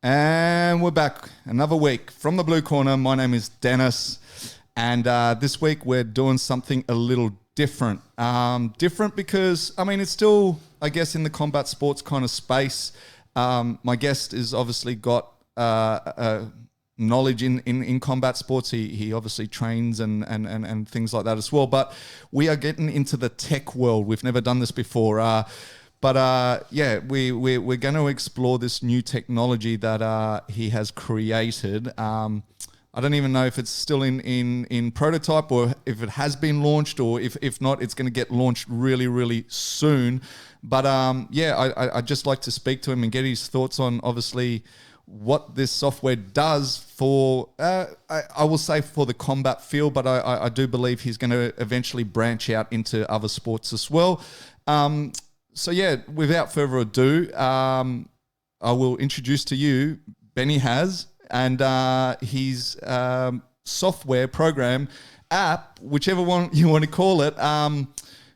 And we're back another week from the blue corner. My name is Dennis, and this week we're doing something a little different. Different because, I mean, it's still, I guess, in the combat sports kind of space. My guest has obviously got knowledge in combat sports. He obviously trains and things like that as well. But we are getting into the tech world. We've never done this before. But we're going to explore this new technology that he has created. I don't even know if it's still in prototype or if it has been launched, or if not, it's going to get launched really, really soon. But I'd just like to speak to him and get his thoughts on obviously what this software does for, I will say for the combat field, but I do believe he's going to eventually branch out into other sports as well. So yeah, without further ado, I will introduce to you Benny Haz and his software program app, whichever one you want to call it,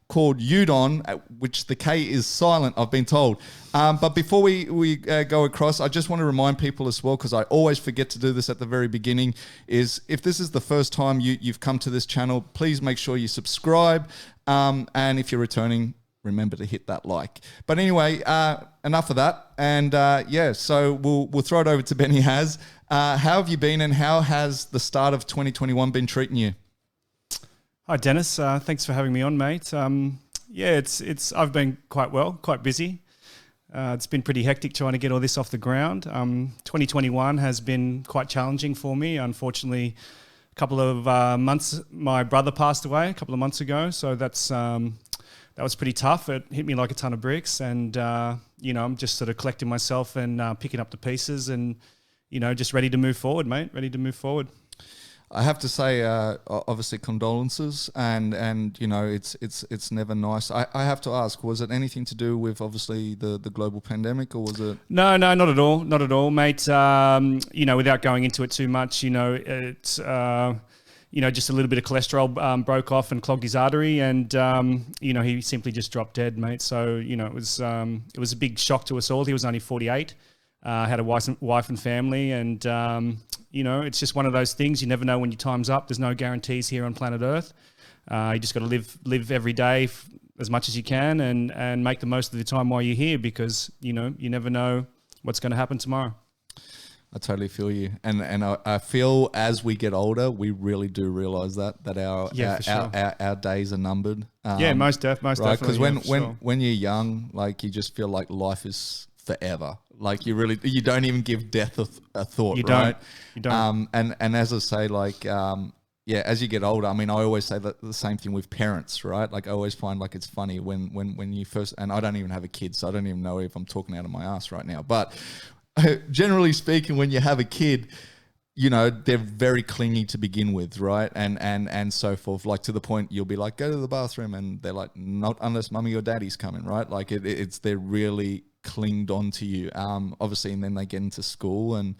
called Udokn, which the K is silent, I've been told. But before we go across, I just want to remind people as well, because I always forget to do this at the very beginning, is if this is the first time you've come to this channel, please make sure you subscribe. And if you're returning, remember to hit that like. But anyway, enough of that. And so we'll throw it over to Benny Haz. How have you been, and how has the start of 2021 been treating you? Hi Dennis, thanks for having me on, mate. I've been quite well, quite busy. It's been pretty hectic trying to get all this off the ground. 2021 has been quite challenging for me. Unfortunately, a couple of months, my brother passed away a couple of months ago, so that was pretty tough. It hit me like a ton of bricks, and I'm just sort of collecting myself and picking up the pieces, and just ready to move forward, mate. Ready to move forward. I have to say, obviously, condolences, and it's never nice. I have to ask, was it anything to do with obviously the global pandemic, or was it? No, not at all, mate. Without going into it too much, it's just a little bit of cholesterol broke off and clogged his artery, and he simply just dropped dead, mate. So it was a big shock to us all. He was only 48, had a wife and family, and it's just one of those things. You never know when your time's up. There's no guarantees here on planet Earth. You just got to live every day as much as you can, and make the most of the time while you're here, because you never know what's going to happen tomorrow. I totally feel you, and I feel as we get older, we really do realize that our days are numbered. Most definitely. Because when you're young, like, you just feel like life is forever. Like, you don't even give death a thought. You don't. And as I say, like, as you get older, I mean, I always say that the same thing with parents, right? Like, I always find, like, it's funny when you first, and I don't even have a kid, so I don't even know if I'm talking out of my ass right now, but generally speaking, when you have a kid, they're very clingy to begin with, right? And so forth, like, to the point you'll be like, go to the bathroom, and they're like, not unless mummy or daddy's coming, right? Like, they're really clinged on to you. Obviously, and then they get into school, and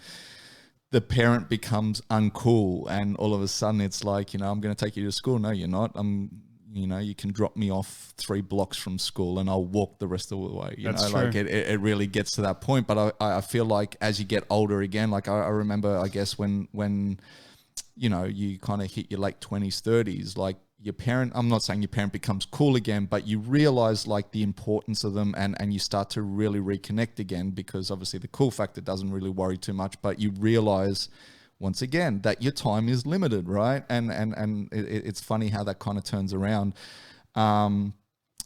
the parent becomes uncool, and all of a sudden it's like, I'm going to take you to school. No, you're not. You can drop me off 3 blocks from school and I'll walk the rest of the way. That's true. Like, it really gets to that point. But I feel like as you get older again, like, I remember, I guess, when you kind of hit your late 20s, 30s, like, your parent, I'm not saying your parent becomes cool again, but you realize, like, the importance of them, and you start to really reconnect again, because obviously the cool factor doesn't really worry too much, but you realize once again that your time is limited, right? And it's funny how that kind of turns around. And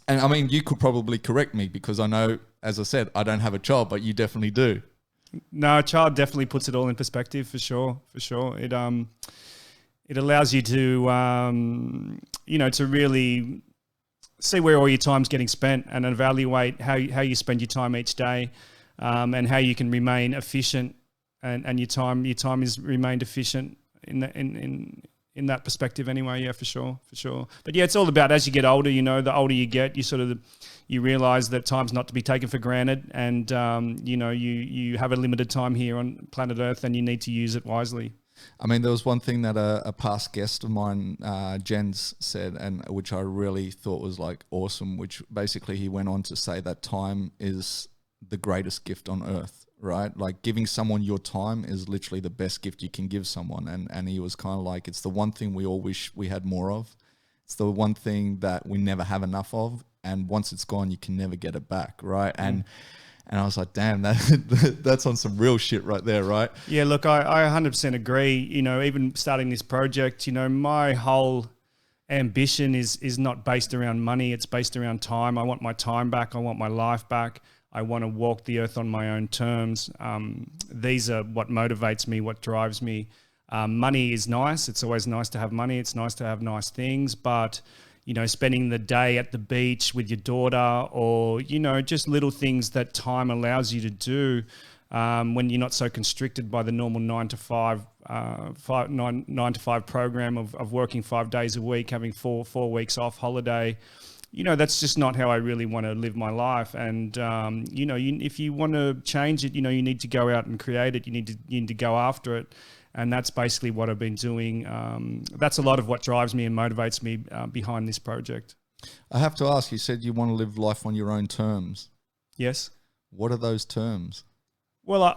I mean, you could probably correct me, because I know, as I said, I don't have a child, but you definitely do. No, a child definitely puts it all in perspective, for sure. It allows you to, to really see where all your time's getting spent, and evaluate how you spend your time each day, and how you can remain efficient, and your time is remained efficient in that perspective anyway. Yeah, for sure. But yeah, it's all about, as you get older, the older you get, you realize that time's not to be taken for granted, and you have a limited time here on planet Earth, and you need to use it wisely. I mean, there was one thing that a past guest of mine, Jens, said, and which I really thought was like awesome, which basically he went on to say that time is the greatest gift on earth, right? Like giving someone your time is literally the best gift you can give someone. And he was kind of like, it's the one thing we all wish we had more of. It's the one thing that we never have enough of. And once it's gone, you can never get it back, right? And I was like, damn, that's on some real shit right there, right? Yeah, look, I 100% agree. You know, even starting this project, you know, my whole ambition is not based around money. It's based around time. I want my time back. I want my life back. I want to walk the earth on my own terms. These are what motivates me, what drives me. Money is nice. It's always nice to have money. It's nice to have nice things, but you know, spending the day at the beach with your daughter, or, you know, just little things that time allows you to do when you're not so constricted by the normal 9 to 5 program of working 5 days a week, having four weeks off holiday. You know, that's just not how I really want to live my life. And, you know, if you want to change it, you know, you need to go out and create it. You need to go after it. And that's basically what I've been doing. That's a lot of what drives me and motivates me behind this project. I have to ask, you said you want to live life on your own terms. Yes. What are those terms? Well,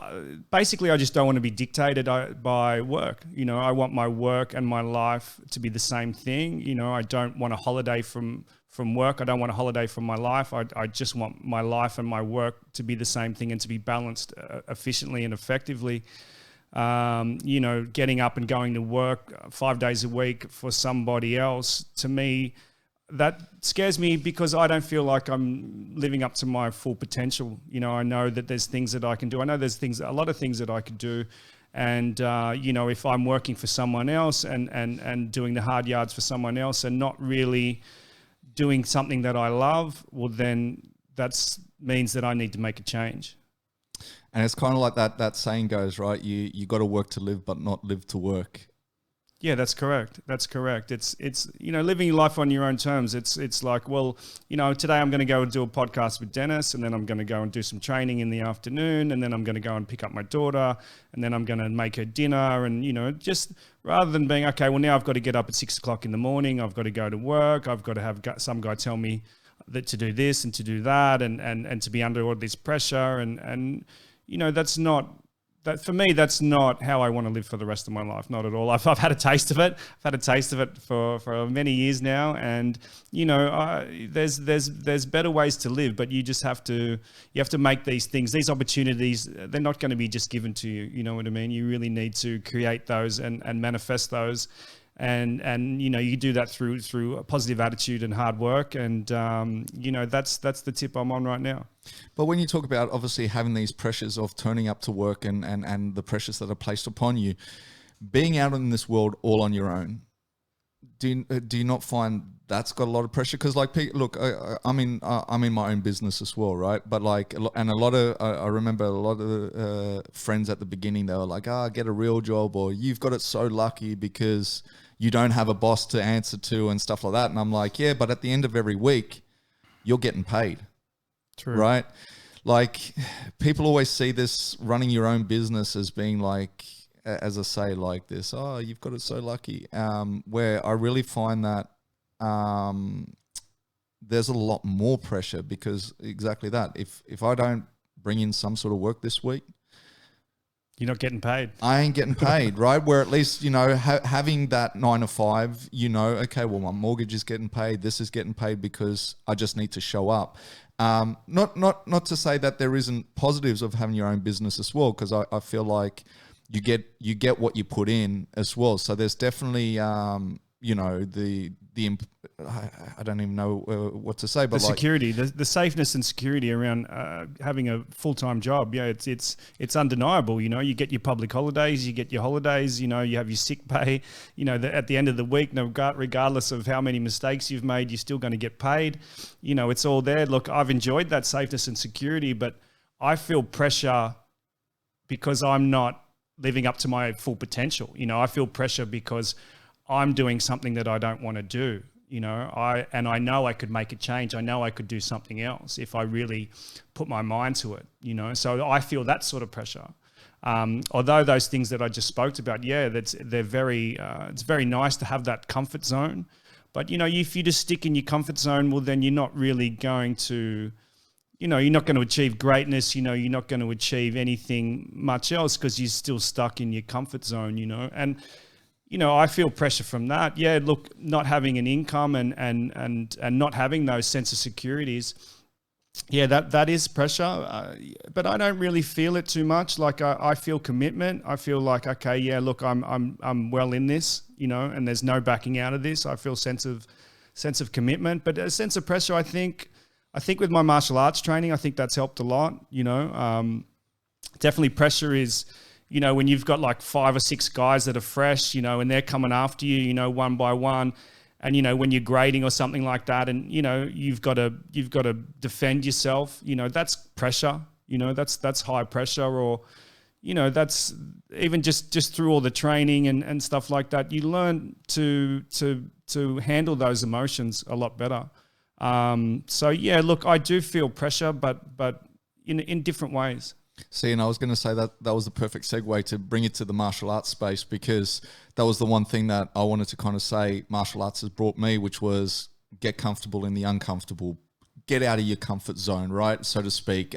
basically, I just don't want to be dictated by work. You know, I want my work and my life to be the same thing. You know, I don't want a holiday from work. I don't want a holiday from my life. I just want my life and my work to be the same thing and to be balanced efficiently and effectively. You know, getting up and going to work 5 days a week for somebody else, to me, that scares me because I don't feel like I'm living up to my full potential. You know, I know that there's things that I can do. I know there's a lot of things that I could do. And, you know, if I'm working for someone else and doing the hard yards for someone else and not really doing something that I love, well, then that means that I need to make a change. And it's kind of like that saying goes, right? You got to work to live, but not live to work. Yeah, that's correct. That's correct. It's you know, living your life on your own terms. It's like, well, you know, today I'm going to go and do a podcast with Dennis, and then I'm going to go and do some training in the afternoon, and then I'm going to go and pick up my daughter, and then I'm going to make her dinner, and you know, just rather than being okay, well, now I've got to get up at 6 o'clock in the morning. I've got to go to work. I've got to have some guy tell me that to do this and to do that, and to be under all this pressure, and you know, for me, that's not how I want to live for the rest of my life. Not at all. I've had a taste of it. I've had a taste of it for many years now. And, you know, there's better ways to live, but you have to make these things, these opportunities, they're not going to be just given to you. You know what I mean? You really need to create those and manifest those. And you know, you do that through a positive attitude and hard work, and you know, that's the tip I'm on right now. But when you talk about obviously having these pressures of turning up to work and the pressures that are placed upon you, being out in this world all on your own, do you not find that's got a lot of pressure? Because like, look, I'm in my own business as well, right? But like, and I remember a lot of friends at the beginning, they were like, get a real job, or you've got it so lucky because you don't have a boss to answer to and stuff like that. And I'm like, yeah, but at the end of every week, you're getting paid. True. Right? Like, people always see this running your own business as being like, as I say, like this, you've got it so lucky. Where I really find that there's a lot more pressure, because exactly that. If I don't bring in some sort of work this week, you're not getting paid. I ain't getting paid, right? Where at least, you know, having that 9 to 5, you know, okay, well, my mortgage is getting paid. This is getting paid because I just need to show up. Not to say that there isn't positives of having your own business as well, because I feel like you get what you put in as well. So there's definitely, you know, I don't even know what to say, but the security, the safeness and security around having a full-time job. Yeah, it's undeniable. You know, you get your public holidays, you get your holidays. You know, you have your sick pay. You know, at the end of the week, regardless of how many mistakes you've made, you're still going to get paid. You know, it's all there. Look, I've enjoyed that safeness and security, but I feel pressure because I'm not living up to my full potential. You know, I feel pressure because I'm doing something that I don't want to do. You know, I know I could make a change. I know I could do something else if I really put my mind to it, you know. So I feel that sort of pressure. Although those things that I just spoke about, it's very nice to have that comfort zone. But, if you just stick in your comfort zone, well, then you're not really going to, you're not going to achieve greatness. You're not going to achieve anything much else because you're still stuck in your comfort zone, And, I feel pressure from that. Yeah, look, not having an income and not having those sense of securities, that is pressure, but I don't really feel it too much. Like I feel commitment. I feel like, okay, yeah, look, I'm well in this, and there's no backing out of this. I feel sense of commitment, but a sense of pressure. I think with my martial arts training, I think that's helped a lot. Definitely pressure is, when you've got like 5 or 6 guys that are fresh, and they're coming after you, one by one. And, when you're grading or something like that and, you've got to defend yourself, that's pressure, that's high pressure or, that's even just through all the training and stuff like that, you learn to handle those emotions a lot better. So, yeah, look, I do feel pressure, but in different ways. See, and I was going to say that was the perfect segue to bring it to the martial arts space, because that was the one thing that I wanted to kind of say martial arts has brought me, which was get comfortable in the uncomfortable, get out of your comfort zone, right, so to speak,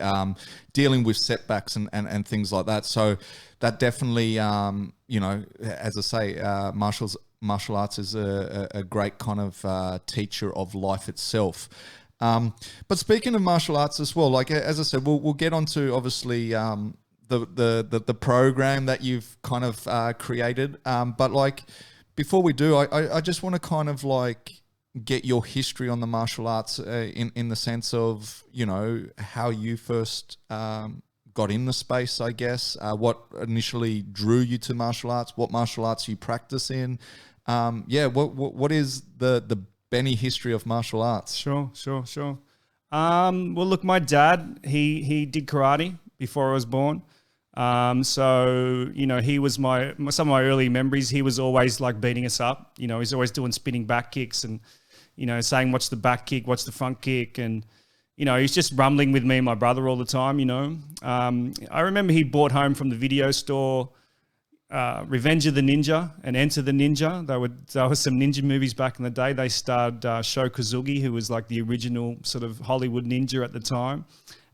dealing with setbacks and things like that. So that definitely, as I say, martial arts is a great kind of teacher of life itself. But speaking of martial arts as well, like as I said, we'll get onto obviously the program that you've kind of created. But like before we do, I just want to kind of like get your history on the martial arts in the sense of how you first got in the space, I guess. What initially drew you to martial arts? What martial arts you practice in? What is the Benny history of martial arts? Sure. Well, look, my dad, he did karate before I was born. So, he was some of my early memories. He was always like beating us up. He's always doing spinning back kicks and, saying, what's the back kick? What's the front kick? And, he's just rumbling with me and my brother all the time, I remember he brought home from the video store Revenge of the Ninja and Enter the Ninja. There were some ninja movies back in the day. They starred Sho Kosugi, who was like the original sort of Hollywood ninja at the time.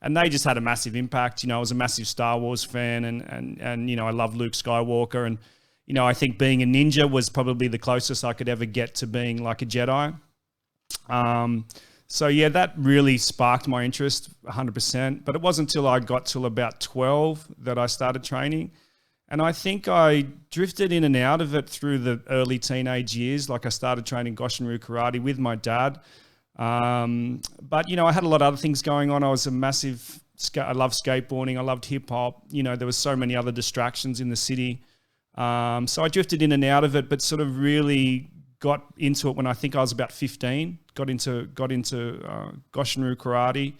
And they just had a massive impact. I was a massive Star Wars fan and I love Luke Skywalker. And, I think being a ninja was probably the closest I could ever get to being like a Jedi. So yeah, that really sparked my interest 100%. But it wasn't until I got till about 12 that I started training. And I think I drifted in and out of it through the early teenage years. Like I started training Goshin-Ryu karate with my dad. But, I had a lot of other things going on. I was I loved skateboarding. I loved hip hop. There was so many other distractions in the city. So I drifted in and out of it, but sort of really got into it when I think I was about 15, got into Goshin-Ryu karate.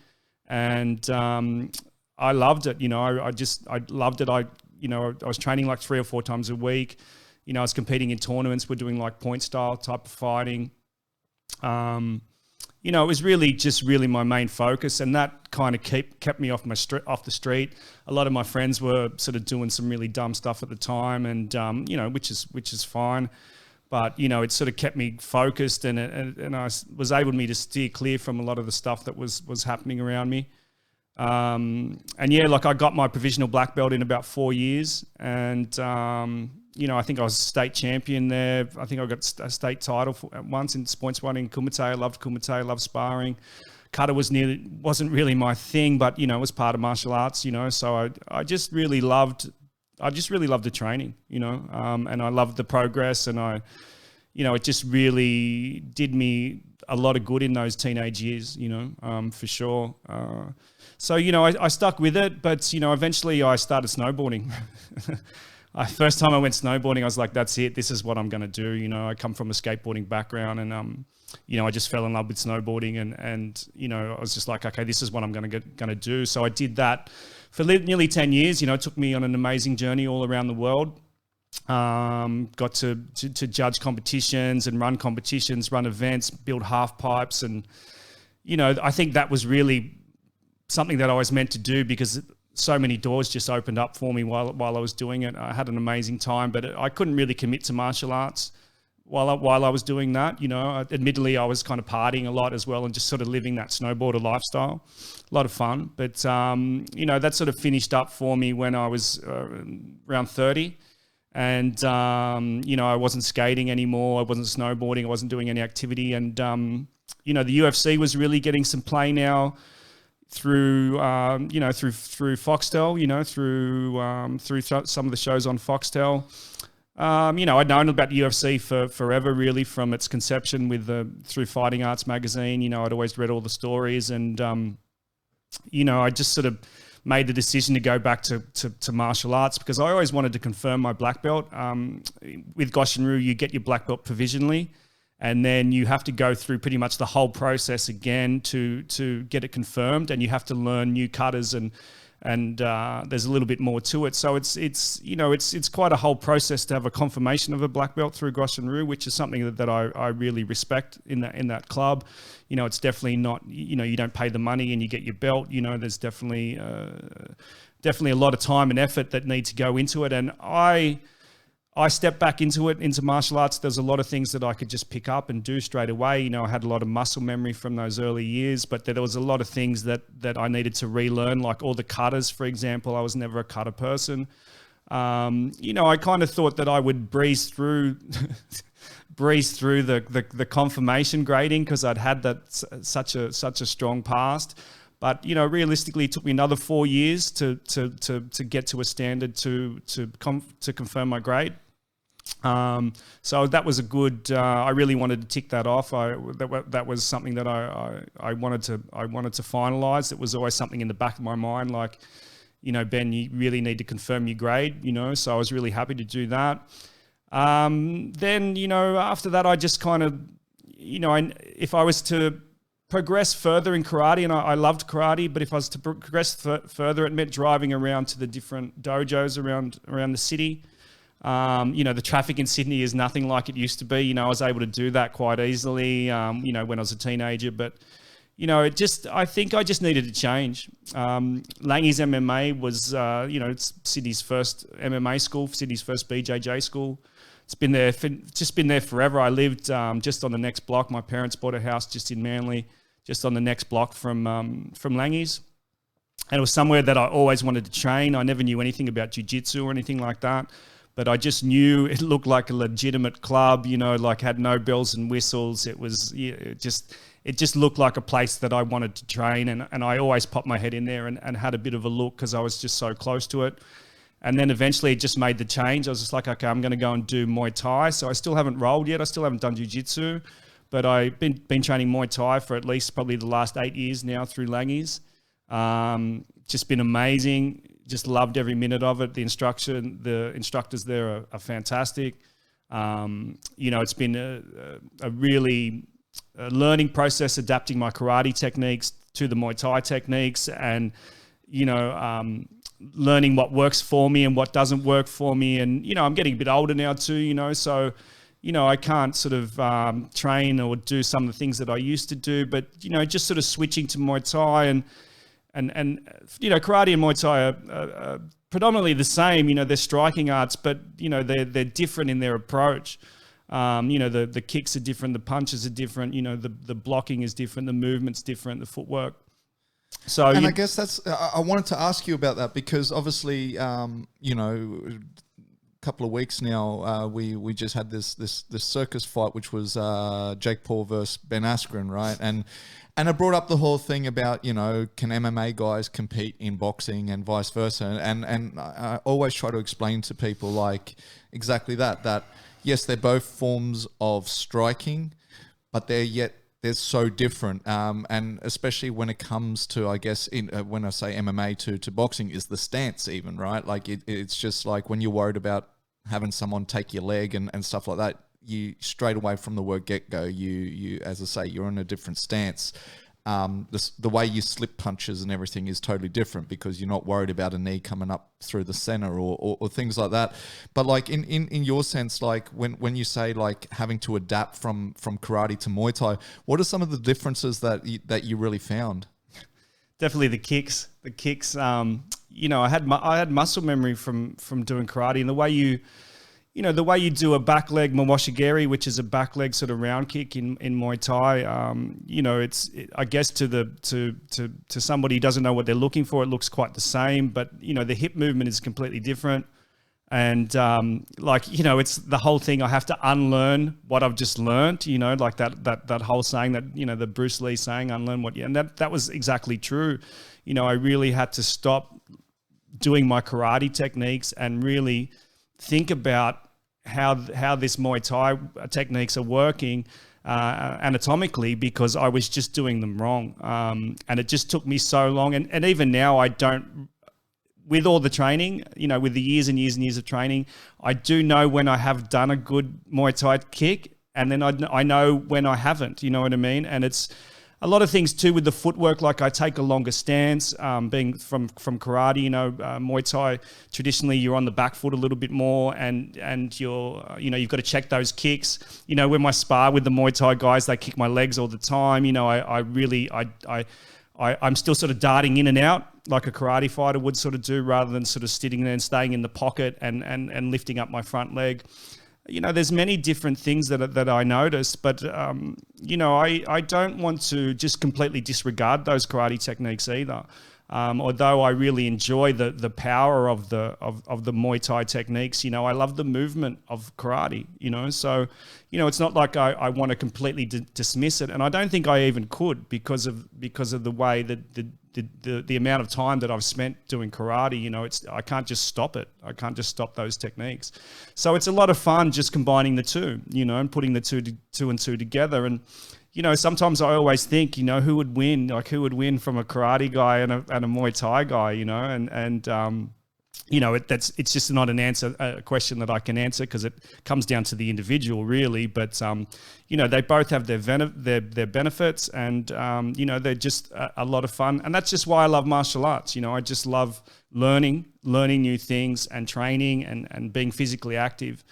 And I loved it. I loved it. I was training like 3 or 4 times a week. I was competing in tournaments. We're doing like point style type of fighting. It was really my main focus, and that kind of kept me off the street. A lot of my friends were sort of doing some really dumb stuff at the time, and which is fine. But it sort of kept me focused, and I was able to steer clear from a lot of the stuff that was happening around me. I got my provisional black belt in about 4 years, and I think I was state champion there. I think I got a state title once in points fighting in Kumite. I loved Kumite. I loved sparring. Kata wasn't really my thing, but it was part of martial arts. So I just really loved the training. And I loved the progress, and it just really did me a lot of good in those teenage years. For sure. So, I stuck with it, but, eventually I started snowboarding. First time I went snowboarding, I was like, that's it. This is what I'm going to do. I come from a skateboarding background, and, I just fell in love with snowboarding, and I was just like, okay, this is what I'm going to do. So I did that for nearly 10 years. It took me on an amazing journey all around the world. Got to judge competitions and run competitions, run events, build half pipes. And, I think that was really something that I was meant to do, because so many doors just opened up for me while I was doing it. I had an amazing time, but I couldn't really commit to martial arts while I was doing that. Admittedly, I was kind of partying a lot as well and just sort of living that snowboarder lifestyle. A lot of fun. But, that sort of finished up for me when I was around 30. And, I wasn't skating anymore. I wasn't snowboarding. I wasn't doing any activity. And, the UFC was really getting some play now through Foxtel, through some of the shows on Foxtel. I'd known about the UFC for forever, really, from its conception through Fighting Arts magazine. I'd always read all the stories, and I just sort of made the decision to go back to martial arts because I always wanted to confirm my black belt. With Goshin-Ryu, you get your black belt provisionally, and then you have to go through pretty much the whole process again to get it confirmed, and you have to learn new cutters and there's a little bit more to it. So it's quite a whole process to have a confirmation of a black belt through Goshin-Ryu, which is something that I really respect in that club. It's definitely not, you don't pay the money and you get your belt. There's definitely a lot of time and effort that need to go into it. And I stepped back into martial arts. There's a lot of things that I could just pick up and do straight away. I had a lot of muscle memory from those early years, but there was a lot of things that I needed to relearn, like all the cutters, for example. I was never a cutter person. I kind of thought that I would breeze through the confirmation grading because I'd had that such a strong past. But realistically, it took me another 4 years to get to a standard to confirm my grade. So that was a good. I really wanted to tick that off. That was something that I wanted to finalize. It was always something in the back of my mind, like, Ben, you really need to confirm your grade. So I was really happy to do that. Then after that, I just kind of, if I was to progress further in karate, and I loved karate, but if I was to progress further, it meant driving around to the different dojos around the city. The traffic in Sydney is nothing like it used to be. I was able to do that quite easily, when I was a teenager, but I think I just needed to change. Langy's MMA was, it's Sydney's first MMA school, Sydney's first BJJ school. It's been there forever. I lived just on the next block. My parents bought a house just in Manly, just on the next block from Langy's. And it was somewhere that I always wanted to train. I never knew anything about jiu-jitsu or anything like that, but I just knew it looked like a legitimate club, like had no bells and whistles. It was it just looked like a place that I wanted to train. And I always popped my head in there and had a bit of a look because I was just so close to it. And then eventually it just made the change. I was just like, okay, I'm going to go and do Muay Thai. So I still haven't rolled yet. I still haven't done jiu-jitsu, but I've been training Muay Thai for at least probably the last 8 years now through Langy's. Just been amazing. Just loved every minute of it. The instructors there are fantastic. It's been a really learning process, adapting my karate techniques to the Muay Thai techniques, and learning what works for me and what doesn't work for me. And I'm getting a bit older now too. So I can't sort of train or do some of the things that I used to do, but just sort of switching to Muay Thai and karate and Muay Thai are predominantly the same. They're striking arts, but they're different in their approach. The kicks are different, the punches are different, the blocking is different, the movement's different, the footwork. So, and I guess I wanted to ask you about that because obviously, a couple of weeks now, we just had this circus fight, which was Jake Paul versus Ben Askren, right? And it brought up the whole thing about, can MMA guys compete in boxing and vice versa? And I always try to explain to people like exactly that yes, they're both forms of striking, but they're so different. And especially when it comes to, I guess, when I say MMA to boxing, is the stance even, right? Like it's just like when you're worried about having someone take your leg and stuff like that, you straight away from the word get-go, you as I say, you're in a different stance. The way you slip punches and everything is totally different because you're not worried about a knee coming up through the center or things like that. But like in your sense, like when you say like having to adapt from karate to Muay Thai, what are some of the differences that you really found? Definitely the kicks. I had muscle memory from doing karate, and the way you do a back leg mawashigiri, which is a back leg sort of round kick in Muay Thai. I guess to somebody who doesn't know what they're looking for, it looks quite the same, but the hip movement is completely different. And it's the whole thing. I have to unlearn what I've just learned, like that whole saying that, the Bruce Lee saying, unlearn what you, and that was exactly true. I really had to stop doing my karate techniques and really think about how this Muay Thai techniques are working anatomically, because I was just doing them wrong. And it just took me so long. And even now I don't, with all the training, with the years and years and years of training, I do know when I have done a good Muay Thai kick, and then I know when I haven't, you know what I mean? And it's a lot of things too with the footwork, like I take a longer stance, being from karate, Muay Thai, traditionally you're on the back foot a little bit more, and you're, you've got to check those kicks. When I spar with the Muay Thai guys, they kick my legs all the time. I'm still sort of darting in and out like a karate fighter would sort of do, rather than sort of sitting there and staying in the pocket and lifting up my front leg. There's many different things that I noticed, but I don't want to just completely disregard those karate techniques either. Although I really enjoy the power of the Muay Thai techniques, I love the movement of karate, so, it's not like I want to completely dismiss it. And I don't think I even could, because of the way that the amount of time that I've spent doing karate, I can't just stop it. I can't just stop those techniques. So it's a lot of fun just combining the two, and putting the two and two together. And, sometimes I always think, who would win? Like, who would win from a karate guy and a Muay Thai guy, it's just not a question that I can answer, because it comes down to the individual really. But, they both have their benefits, and, they're just a lot of fun. And that's just why I love martial arts. I just love learning new things and training and being physically active.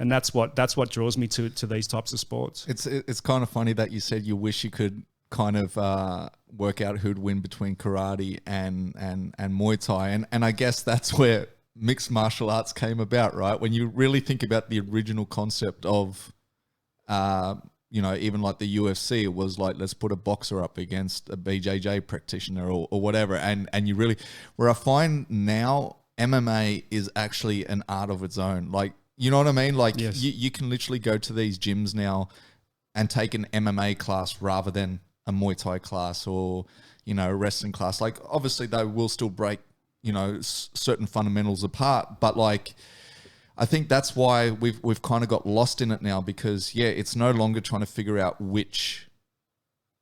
And that's what draws me to these types of sports. It's kind of funny that you said you wish you could kind of work out who'd win between karate and Muay Thai. And I guess that's where mixed martial arts came about, right? When you really think about the original concept of, even like the UFC, it was like, let's put a boxer up against a BJJ practitioner or whatever. And you really, where I find now MMA is actually an art of its own. Like, you know what I mean? Like, yes. you can literally go to these gyms now and take an MMA class rather than a Muay Thai class or, a wrestling class. Like, obviously they will still break, certain fundamentals apart, but like, I think that's why we've kind of got lost in it now, because it's no longer trying to figure out which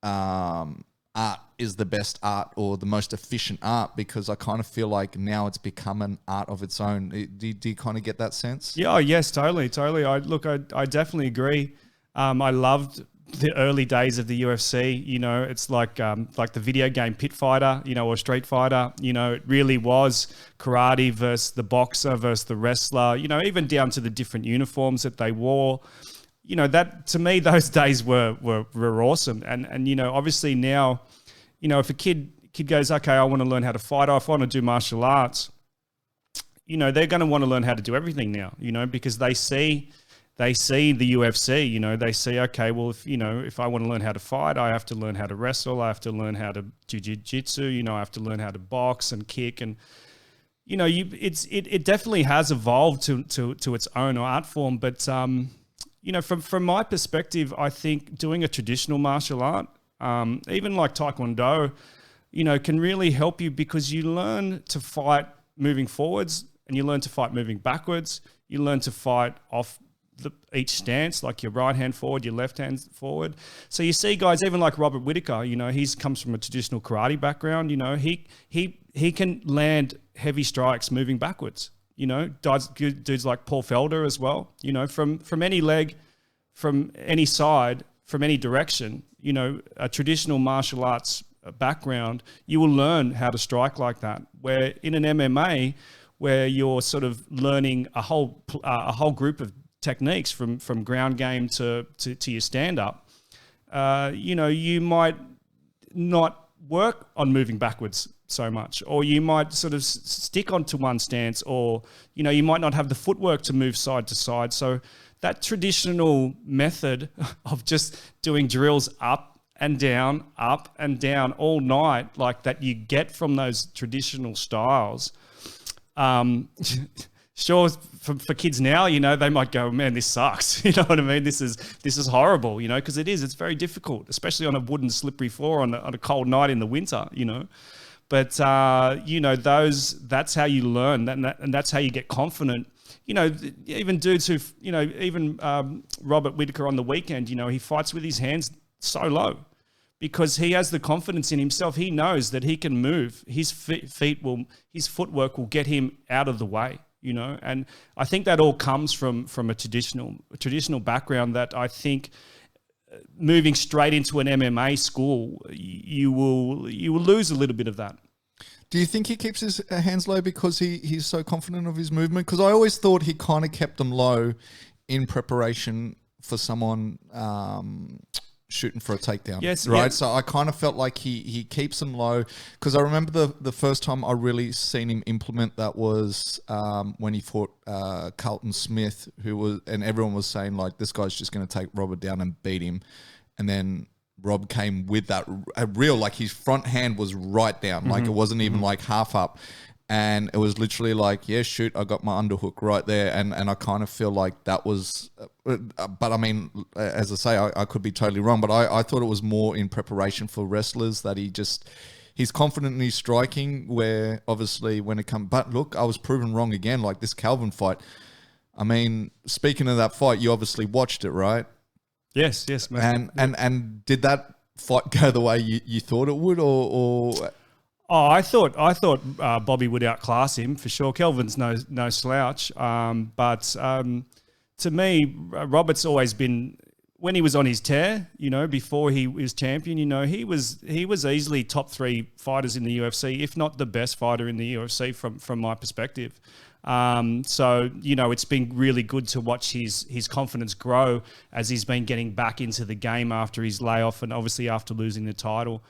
art is the best art or the most efficient art, because I kind of feel like now it's become an art of its own. Do you kind of get that sense? Yeah, yes, totally. I definitely agree. I loved the early days of the UFC. It's like the video game Pit Fighter, or Street Fighter. It really was karate versus the boxer versus the wrestler. Even down to the different uniforms that they wore. That, to me, those days were awesome. And obviously now, if a kid goes, okay, I want to learn how to fight, I want to do martial arts, they're going to want to learn how to do everything now, because they see the UFC, they see, okay, well, if I want to learn how to fight, I have to learn how to wrestle, I have to learn how to do jiu-jitsu, I have to learn how to box and kick. And, it definitely has evolved to its own art form. But, from my perspective, I think doing a traditional martial art, even like Taekwondo, can really help you, because you learn to fight moving forwards and you learn to fight moving backwards. You learn to fight off each stance, like your right hand forward, your left hand forward. So you see guys, even like Robert Whittaker, he comes from a traditional karate background. He can land heavy strikes moving backwards. Dudes like Paul Felder as well, from any leg, from any side, from any direction, a traditional martial arts background, you will learn how to strike like that. Where in an MMA, where you're sort of learning a whole group of techniques from ground game to your stand-up, you might not work on moving backwards so much, or you might sort of stick onto one stance, or, you know, you might not have the footwork to move side to side. So that traditional method of just doing drills up and down all night, like that you get from those traditional styles, sure, for kids now, you know, they might go, man, this sucks. You know what I mean? This is horrible, you know, because it's very difficult, especially on a wooden slippery floor on a cold night in the winter, you know. But, you know, that's how you learn, and that's how you get confident. You know, even dudes who, you know, even Robert Whittaker on the weekend, you know, he fights with his hands so low because he has the confidence in himself. He knows that he can move. His his footwork will get him out of the way, you know. And I think that all comes from a traditional background that I think moving straight into an MMA school, you will lose a little bit of that. Do you think he keeps his hands low because he's so confident of his movement? Because I always thought he kind of kept them low in preparation for someone shooting for a takedown. Yes, right. Yeah. So I kind of felt like he keeps them low, because I remember the first time I really seen him implement that was when he fought Carlton Smith, and everyone was saying like, this guy's just going to take Robert down and beat him, and then Rob came with that real, like his front hand was right down, like it wasn't even like half up. And it was literally like, yeah, shoot, I got my underhook right there. And I kind of feel like that was, but I mean, as I say, I could be totally wrong, but I thought it was more in preparation for wrestlers that he's confident in his striking, where obviously when it comes, but look, I was proven wrong again, like this Calvin fight. I mean, speaking of that fight, you obviously watched it, right? Yes. And did that fight go the way you thought it would, or? Oh, I thought Bobby would outclass him for sure. Kelvin's no slouch, but to me, Robert's always been, when he was on his tear, you know, before he was champion, you know, he was easily top 3 fighters in the UFC, if not the best fighter in the UFC from my perspective. So, you know, it's been really good to watch his confidence grow as he's been getting back into the game after his layoff and obviously after losing the title.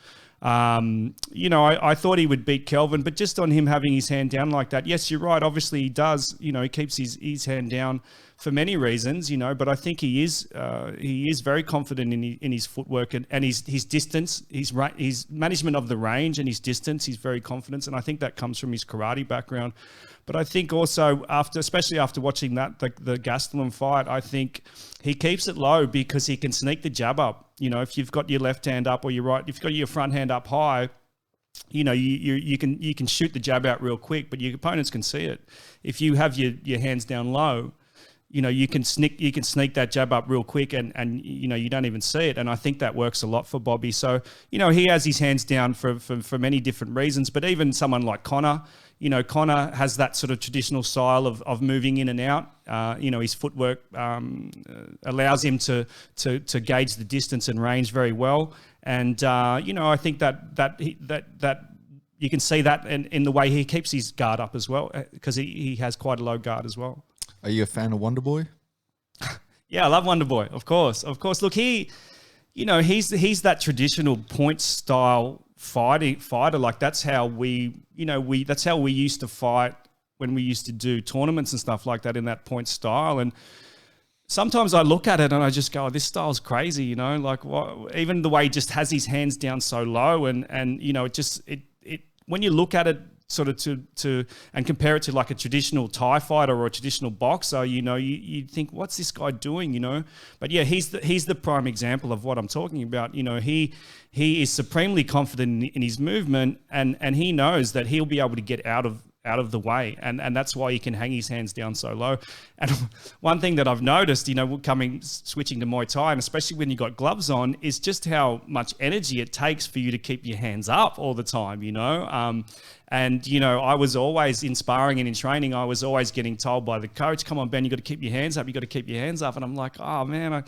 You know, I thought he would beat Kelvin, but just on him having his hand down like that, yes, you're right. Obviously he does, you know, he keeps his hand down for many reasons, you know, but I think he is very confident in his footwork and his distance, his management of the range and his distance. He's very confident. And I think that comes from his karate background. But I think also especially after watching that, the Gastelum fight, I think he keeps it low because he can sneak the jab up. You know, if you've got your left hand up or your right, if you've got your front hand up high, you know, you can shoot the jab out real quick, but your opponents can see it. If you have your hands down low, you know, you can sneak that jab up real quick and you know, you don't even see it. And I think that works a lot for Bobby. So, you know, he has his hands down for many different reasons, but even someone like Conor, you know, Conor has that sort of traditional style of moving in and out. You know, his footwork allows him to gauge the distance and range very well. And you know, I think that you can see that in the way he keeps his guard up as well, because he has quite a low guard as well. Are you a fan of Wonder Boy? Yeah, I love Wonder Boy. Of course. Look, he's that traditional point style fighter. Like that's how we used to fight when we used to do tournaments and stuff like that, in that point style. And sometimes I look at it and I just go, oh, this style's crazy, you know, like what, even the way he just has his hands down so low and you know, it when you look at it sort of to and compare it to like a traditional Thai fighter or a traditional boxer, you know, you think, what's this guy doing, you know? But yeah, he's the prime example of what I'm talking about. You know, he is supremely confident in his movement, and he knows that he'll be able to get out of the way, and that's why he can hang his hands down so low. And one thing that I've noticed, you know, switching to Muay Thai, and especially when you got gloves on, is just how much energy it takes for you to keep your hands up all the time, you know. And, you know, I was always in sparring and in training, I was always getting told by the coach, come on, Ben, you got to keep your hands up. You got to keep your hands up. And I'm like, oh man,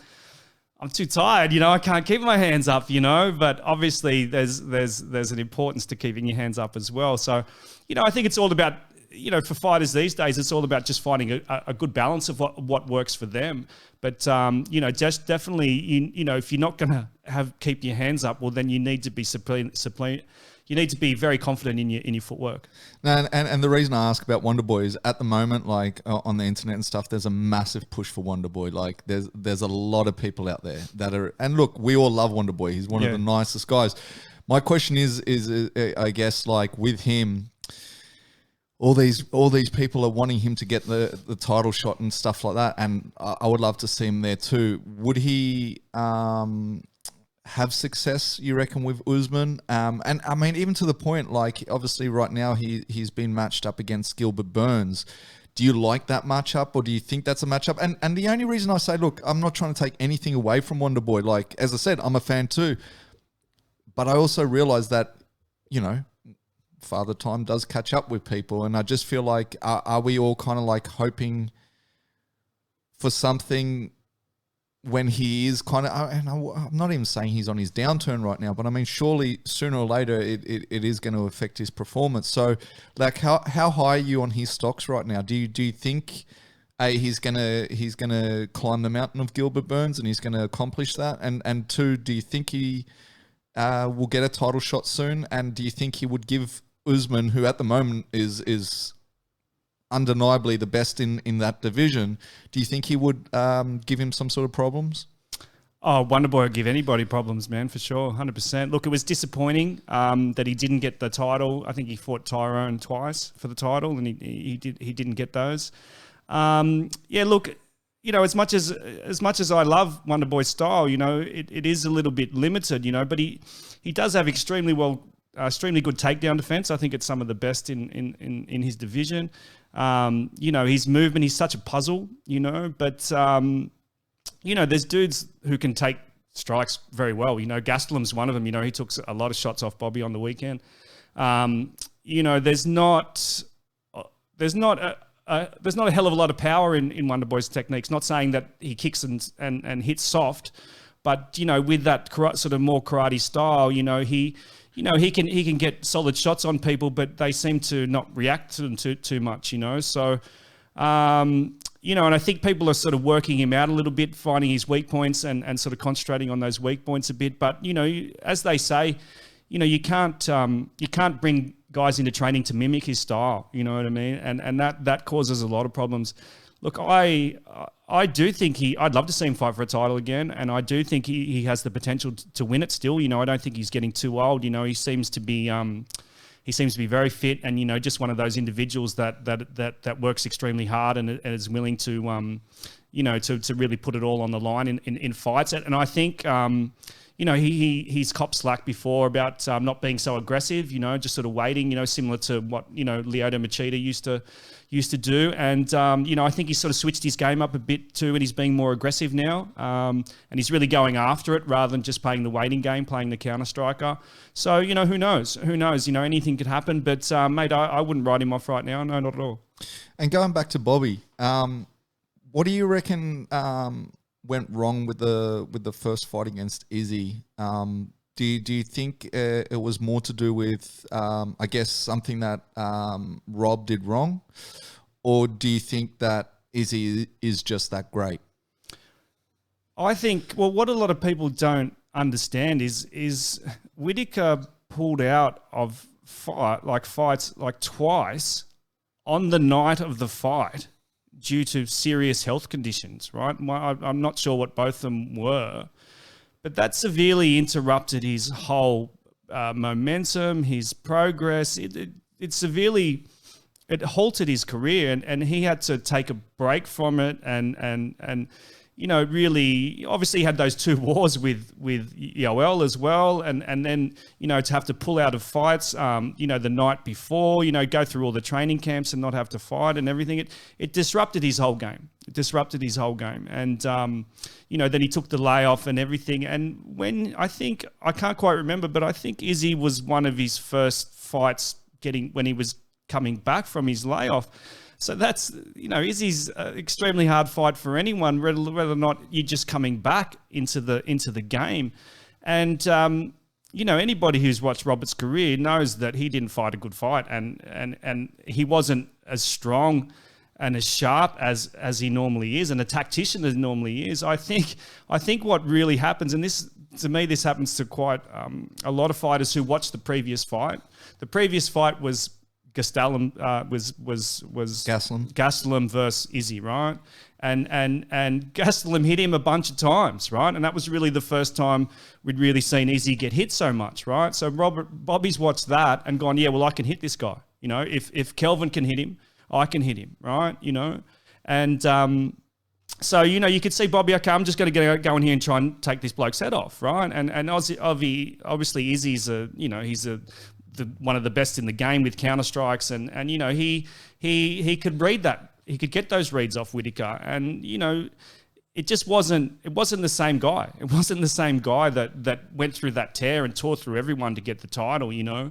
I'm too tired, you know, I can't keep my hands up, you know, but obviously there's an importance to keeping your hands up as well. So, you know, I think it's all about, you know, for fighters these days, it's all about just finding a good balance of what works for them. But, you know, just definitely, you know, if you're not going to keep your hands up, well, then you need to be you need to be very confident in your footwork. And the reason I ask about Wonderboy is at the moment, like on the internet and stuff, there's a massive push for Wonderboy. Like there's a lot of people out there that are, and look, we all love Wonderboy. He's one of the nicest guys. My question is I guess, like with him, all these people are wanting him to get the title shot and stuff like that, and I would love to see him there too. Would he have success, you reckon, with Usman? And I mean, even to the point, like obviously right now he's been matched up against Gilbert Burns. Do you like that matchup, or do you think that's a matchup? And the only reason I say, look, I'm not trying to take anything away from Wonderboy. Like, as I said, I'm a fan too. But I also realize that, you know, Father Time does catch up with people. And I just feel like, are we all kind of like hoping for something when he is kind of, and I'm not even saying he's on his downturn right now, but I mean, surely sooner or later it is going to affect his performance. So, like, how high are you on his stocks right now? Do you think he's gonna climb the mountain of Gilbert Burns and he's going to accomplish that? And two, do you think he will get a title shot soon? And do you think he would give Usman, who at the moment is undeniably the best in that division, do you think he would give him some sort of problems? Oh, Wonderboy would give anybody problems, man, for sure, 100%. Look, it was disappointing that he didn't get the title. I think he fought Tyrone twice for the title, and he didn't get those. Yeah, look, you know, as much as I love Wonderboy's style, you know, it is a little bit limited, you know, but he does have extremely good takedown defense. I think it's some of the best in his division. You know, his movement, he's such a puzzle, you know, but, you know, there's dudes who can take strikes very well. You know, Gastelum's one of them. You know, he took a lot of shots off Bobby on the weekend. You know, there's not a hell of a lot of power in Wonderboy's techniques. Not saying that he kicks and hits soft, but, you know, with that sort of more karate style, you know, he can get solid shots on people, but they seem to not react to them too much, you know. So, you know, and I think people are sort of working him out a little bit, finding his weak points and sort of concentrating on those weak points a bit. But, you know, as they say, you know, you can't bring guys into training to mimic his style, you know what I mean? And that causes a lot of problems. Look, I do think I'd love to see him fight for a title again, and I do think he has the potential to win it still. You know, I don't think he's getting too old. You know, he seems to be very fit, and, you know, just one of those individuals that works extremely hard and is willing to, you know, to really put it all on the line in fights. And I think, you know, he's copped slack before about not being so aggressive, you know, just sort of waiting, you know, similar to what, you know, Lyoto Machida used to do. And, you know, I think he's sort of switched his game up a bit too, and he's being more aggressive now. And he's really going after it rather than just playing the waiting game, playing the counter striker. So, you know, who knows? You know, anything could happen. But, mate, I wouldn't write him off right now. No, not at all. And going back to Bobby, what do you reckon went wrong with the first fight against Izzy? Do you think it was more to do with, I guess, something that Rob did wrong? Or do you think that Izzy is just that great? I think, well, what a lot of people don't understand is Whittaker pulled out of fights twice on the night of the fight due to serious health conditions, right? I'm not sure what both of them were, but that severely interrupted his whole momentum, his progress. It halted his career, and he had to take a break from it, and you know, really, obviously he had those two wars with Yoel as well, and then, you know, to have to pull out of fights, you know, the night before, you know, go through all the training camps and not have to fight and everything. It disrupted his whole game. And, you know, then he took the layoff and everything. And when I can't quite remember, but I think Izzy was one of his first fights when he was coming back from his layoff. So that's, you know, Izzy's an extremely hard fight for anyone, whether or not you're just coming back into the game. And, you know, anybody who's watched Robert's career knows that he didn't fight a good fight, and he wasn't as strong and as sharp as he normally is, and a tactician as he normally is, I think what really happens, and this to me this happens to quite a lot of fighters who watch the previous fight. The previous fight was Gastelum Gastelum versus Izzy, right? And Gastelum hit him a bunch of times, right? And that was really the first time we'd really seen Izzy get hit so much, right? So Bobby's watched that and gone, yeah, well, I can hit this guy. You know, if Kelvin can hit him, I can hit him, right? You know, and so, you know, you could see Bobby, okay, I'm just going to go in here and try and take this bloke's head off, right? And obviously Izzy's he's one of the best in the game with counter strikes, and you know, he could read that. He could get those reads off Whittaker, and you know, it wasn't the same guy. It wasn't the same guy that went through that tear and tore through everyone to get the title. You know,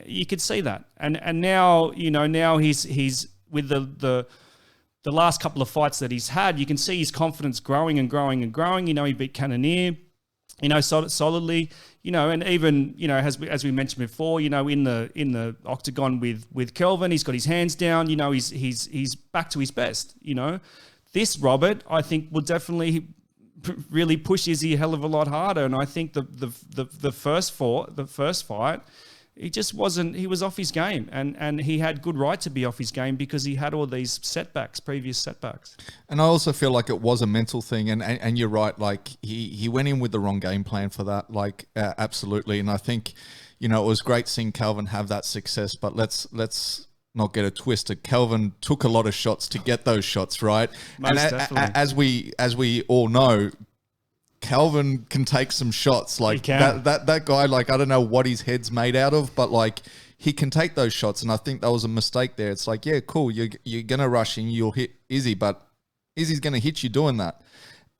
you could see that, and now, you know, now he's with the last couple of fights that he's had, you can see his confidence growing and growing and growing. You know, he beat Cannonier, you know, solidly. You know, and even, you know, as we mentioned before, you know, in the octagon with Kelvin, he's got his hands down. You know, he's back to his best. You know, this Robert, I think, will definitely really push Izzy a hell of a lot harder. And I think the first fight, he just wasn't. He was off his game, and he had good right to be off his game because he had all these previous setbacks. And I also feel like it was a mental thing, and you're right. Like he went in with the wrong game plan for that. Like absolutely. And I think, you know, it was great seeing Calvin have that success. But let's not get it twisted. Calvin took a lot of shots to get those shots, right? Most definitely. As we all know, Calvin can take some shots. Like that guy, like, I don't know what his head's made out of, but like he can take those shots. And I think that was a mistake there. It's like, yeah, cool. You're going to rush in, you'll hit Izzy, but Izzy's going to hit you doing that.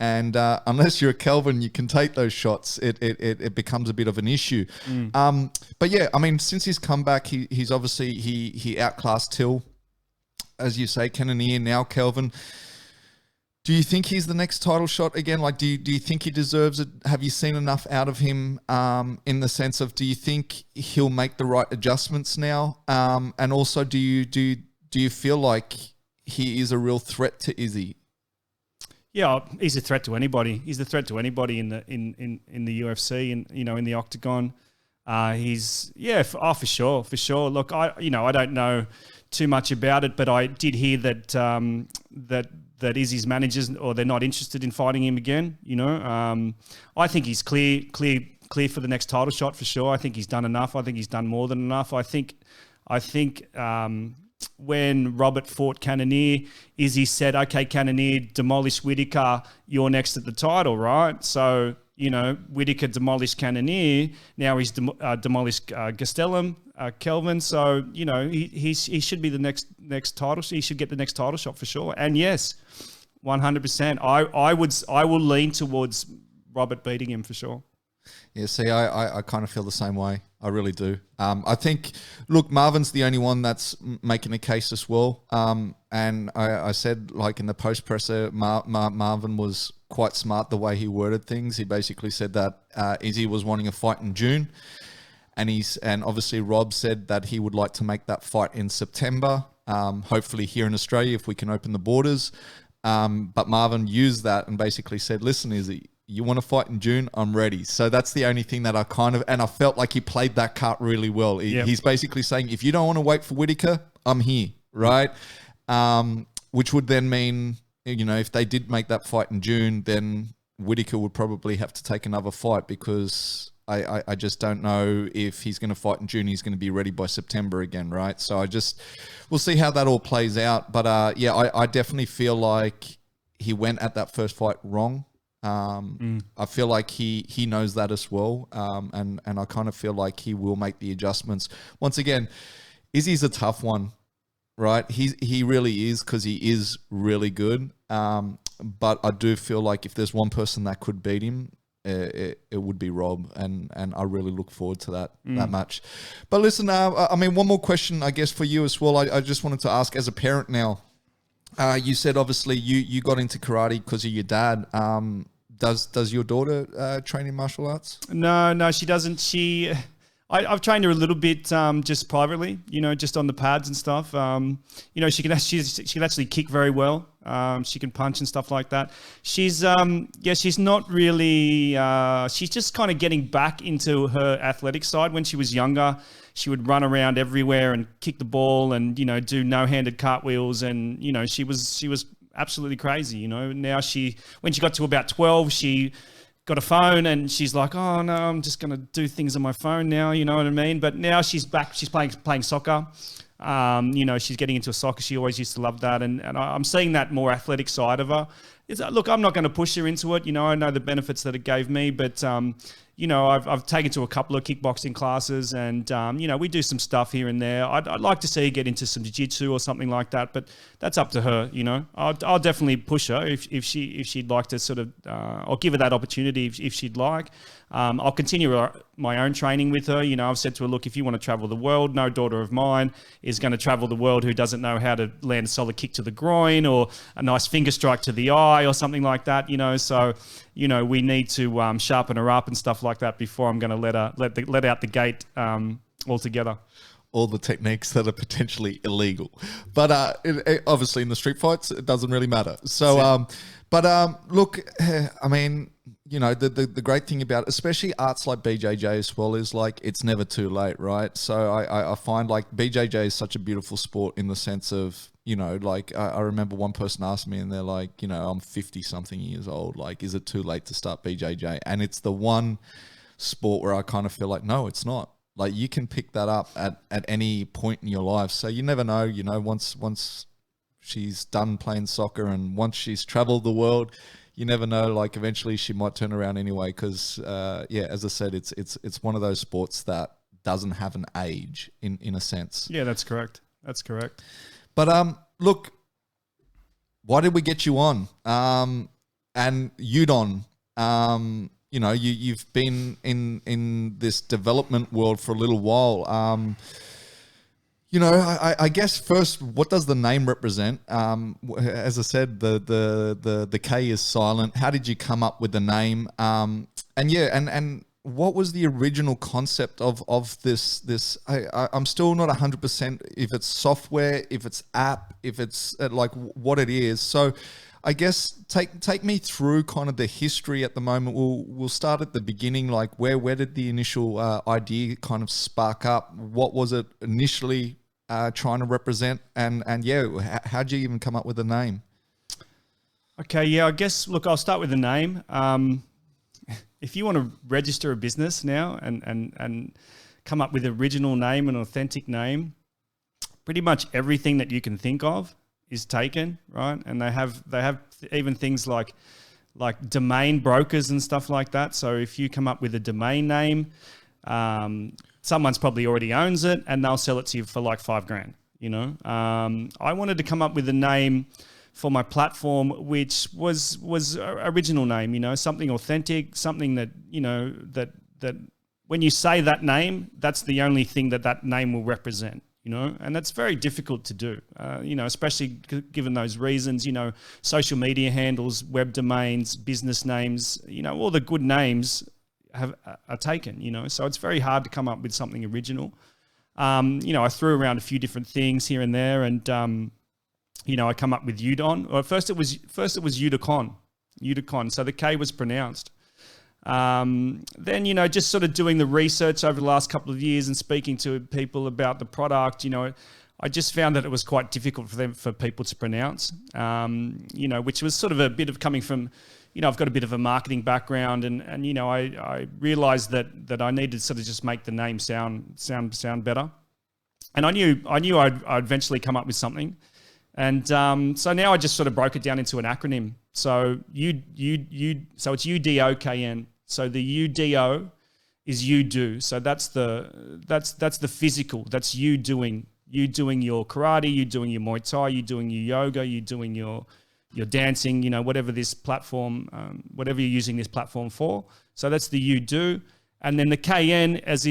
And unless you're a Calvin, you can take those shots. It becomes a bit of an issue. But yeah, I mean, since he's come back, he's obviously, he outclassed Till, as you say, Cannonier, now Calvin. Do you think he's the next title shot again? Like, do you think he deserves it? Have you seen enough out of him in the sense of, do you think he'll make the right adjustments now? And also, do you feel like he is a real threat to Izzy? Yeah, he's a threat to anybody. He's a threat to anybody in the UFC and, you know, in the octagon. For sure. Look, I don't know too much about it, but I did hear that Izzy's managers, or they're not interested in fighting him again. You know, I think he's clear for the next title shot for sure. I think he's done enough. I think he's done more than enough. I think when Robert fought Cannonier, Izzy said, "Okay, Cannonier, demolish Whittaker. You're next at the title, right?" So, you know, Whittaker demolished Cannonier. Now he's demolished Gastelum, Kelvin. So, you know, he should be the next title. He should get the next title shot for sure. And yes, 100%. I will lean towards Robert beating him for sure. Yeah, see, I kind of feel the same way. I really do. I think, look, Marvin's the only one that's making a case as well. And I said, like, in the post-presser, Marvin was quite smart the way he worded things. He basically said that Izzy was wanting a fight in June. And obviously Rob said that he would like to make that fight in September, hopefully here in Australia if we can open the borders. But Marvin used that and basically said, listen, Izzy, you want to fight in June? I'm ready. So that's the only thing that I felt like he played that card really well. He's basically saying, if you don't want to wait for Whittaker, I'm here, right? Which would then mean, you know, if they did make that fight in June, then Whittaker would probably have to take another fight, because I just don't know if he's going to fight in June, he's going to be ready by September again, right? So we'll see how that all plays out. But I definitely feel like he went at that first fight wrong. I feel like he knows that as well. And I kind of feel like he will make the adjustments. Once again, Izzy's a tough one, right? He really is, because he is really good. But I do feel like if there's one person that could beat him, it would be Rob, and I really look forward to that match. But listen, I mean, one more question, I guess, for you as well. I just wanted to ask, as a parent now, you said obviously you got into karate because of your dad. Does your daughter train in martial arts? No, she doesn't. I've trained her a little bit just privately, just on the pads and stuff. She can actually kick very well. She can punch and stuff like that. She's she's not really. She's just kind of getting back into her athletic side. When she was younger, she would run around everywhere and kick the ball and do no-handed cartwheels, and she was absolutely crazy. Now when she got to about 12, she got a phone and she's like, oh no, I'm just going to do things on my phone now, you know what I mean? But now she's back, she's playing soccer. She's getting into soccer. She always used to love that. And I'm seeing that more athletic side of her. Look, I'm not going to push her into it. I know the benefits that it gave me, but I've taken to a couple of kickboxing classes, and we do some stuff here and there. I'd like to see her get into some jiu-jitsu or something like that, but that's up to her. I'll definitely push her if she'd like to sort of, I'll give her that opportunity if she'd like. I'll continue my own training with her. I've said to her, look, if you want to travel the world, no daughter of mine is going to travel the world who doesn't know how to land a solid kick to the groin or a nice finger strike to the eye or something like that. So we need to sharpen her up and stuff like that before I'm going to let out the gate altogether. All the techniques that are potentially illegal, but obviously in the street fights it doesn't really matter. So, look, I mean, the great thing about especially arts like BJJ as well is like it's never too late, right? So I find like BJJ is such a beautiful sport in the sense of I remember one person asked me and they're like, I'm 50 something years old. Like, is it too late to start BJJ? And it's the one sport where I kind of feel like, no, it's not. Like you can pick that up at any point in your life. So you never know, once she's done playing soccer and once she's traveled the world, you never know, like eventually she might turn around anyway. Because, as I said, it's one of those sports that doesn't have an age in a sense. Yeah, that's correct. But look, why did we get you on? And Udokn, you've been in this development world for a little while. I guess first, what does the name represent? As I said, the K is silent. How did you come up with the name? And what was the original concept of this? I'm still not 100% if it's software, if it's app, if it's like what it is. So I guess take me through kind of the history at the moment. We'll start at the beginning, like where did the initial idea kind of spark up? What was it initially trying to represent? And how'd you even come up with the name? Okay, yeah, I guess, look, I'll start with the name. If you want to register a business now and come up with an original name, an authentic name, pretty much everything that you can think of is taken, right? And they have even things like domain brokers and stuff like that. So if you come up with a domain name, someone's probably already owns it and they'll sell it to you for like $5,000. I wanted to come up with a name for my platform, which was original name, something authentic, something that, that when you say that name, that's the only thing that name will represent, and that's very difficult to do, especially given those reasons, social media handles, web domains, business names, all the good names are taken, so it's very hard to come up with something original. I threw around a few different things here and there, and I come up with Udokn. Or first it was Udokn. So the K was pronounced. Then, just sort of doing the research over the last couple of years and speaking to people about the product, I just found that it was quite difficult for people to pronounce, which was sort of a bit of coming from, I've got a bit of a marketing background and I realized that I needed to sort of just make the name sound better. And I knew I'd eventually come up with something. And so now I just sort of broke it down into an acronym. So so it's UDOKN. So the UDO is you do. So that's the physical. That's you doing your karate, you doing your Muay Thai, you doing your yoga, you doing your dancing, whatever this platform, whatever you're using this platform for. So that's the you do. And then the KN is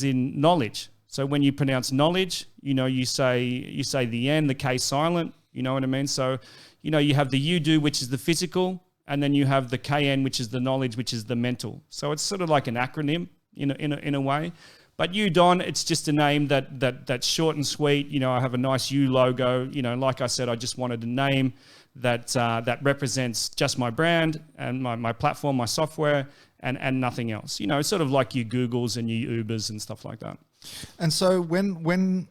in knowledge. So when you pronounce knowledge, you say the N, the K silent, you know what I mean? So, you have the you do, which is the physical, and then you have the KN, which is the knowledge, which is the mental. So it's sort of like an acronym in a way. But Udokn, it's just a name that's short and sweet. You know, I have a nice U logo. You know, like I said, I just wanted a name that represents just my brand and my platform, my software, and nothing else. You know, sort of like your Googles and your Ubers and stuff like that. And so when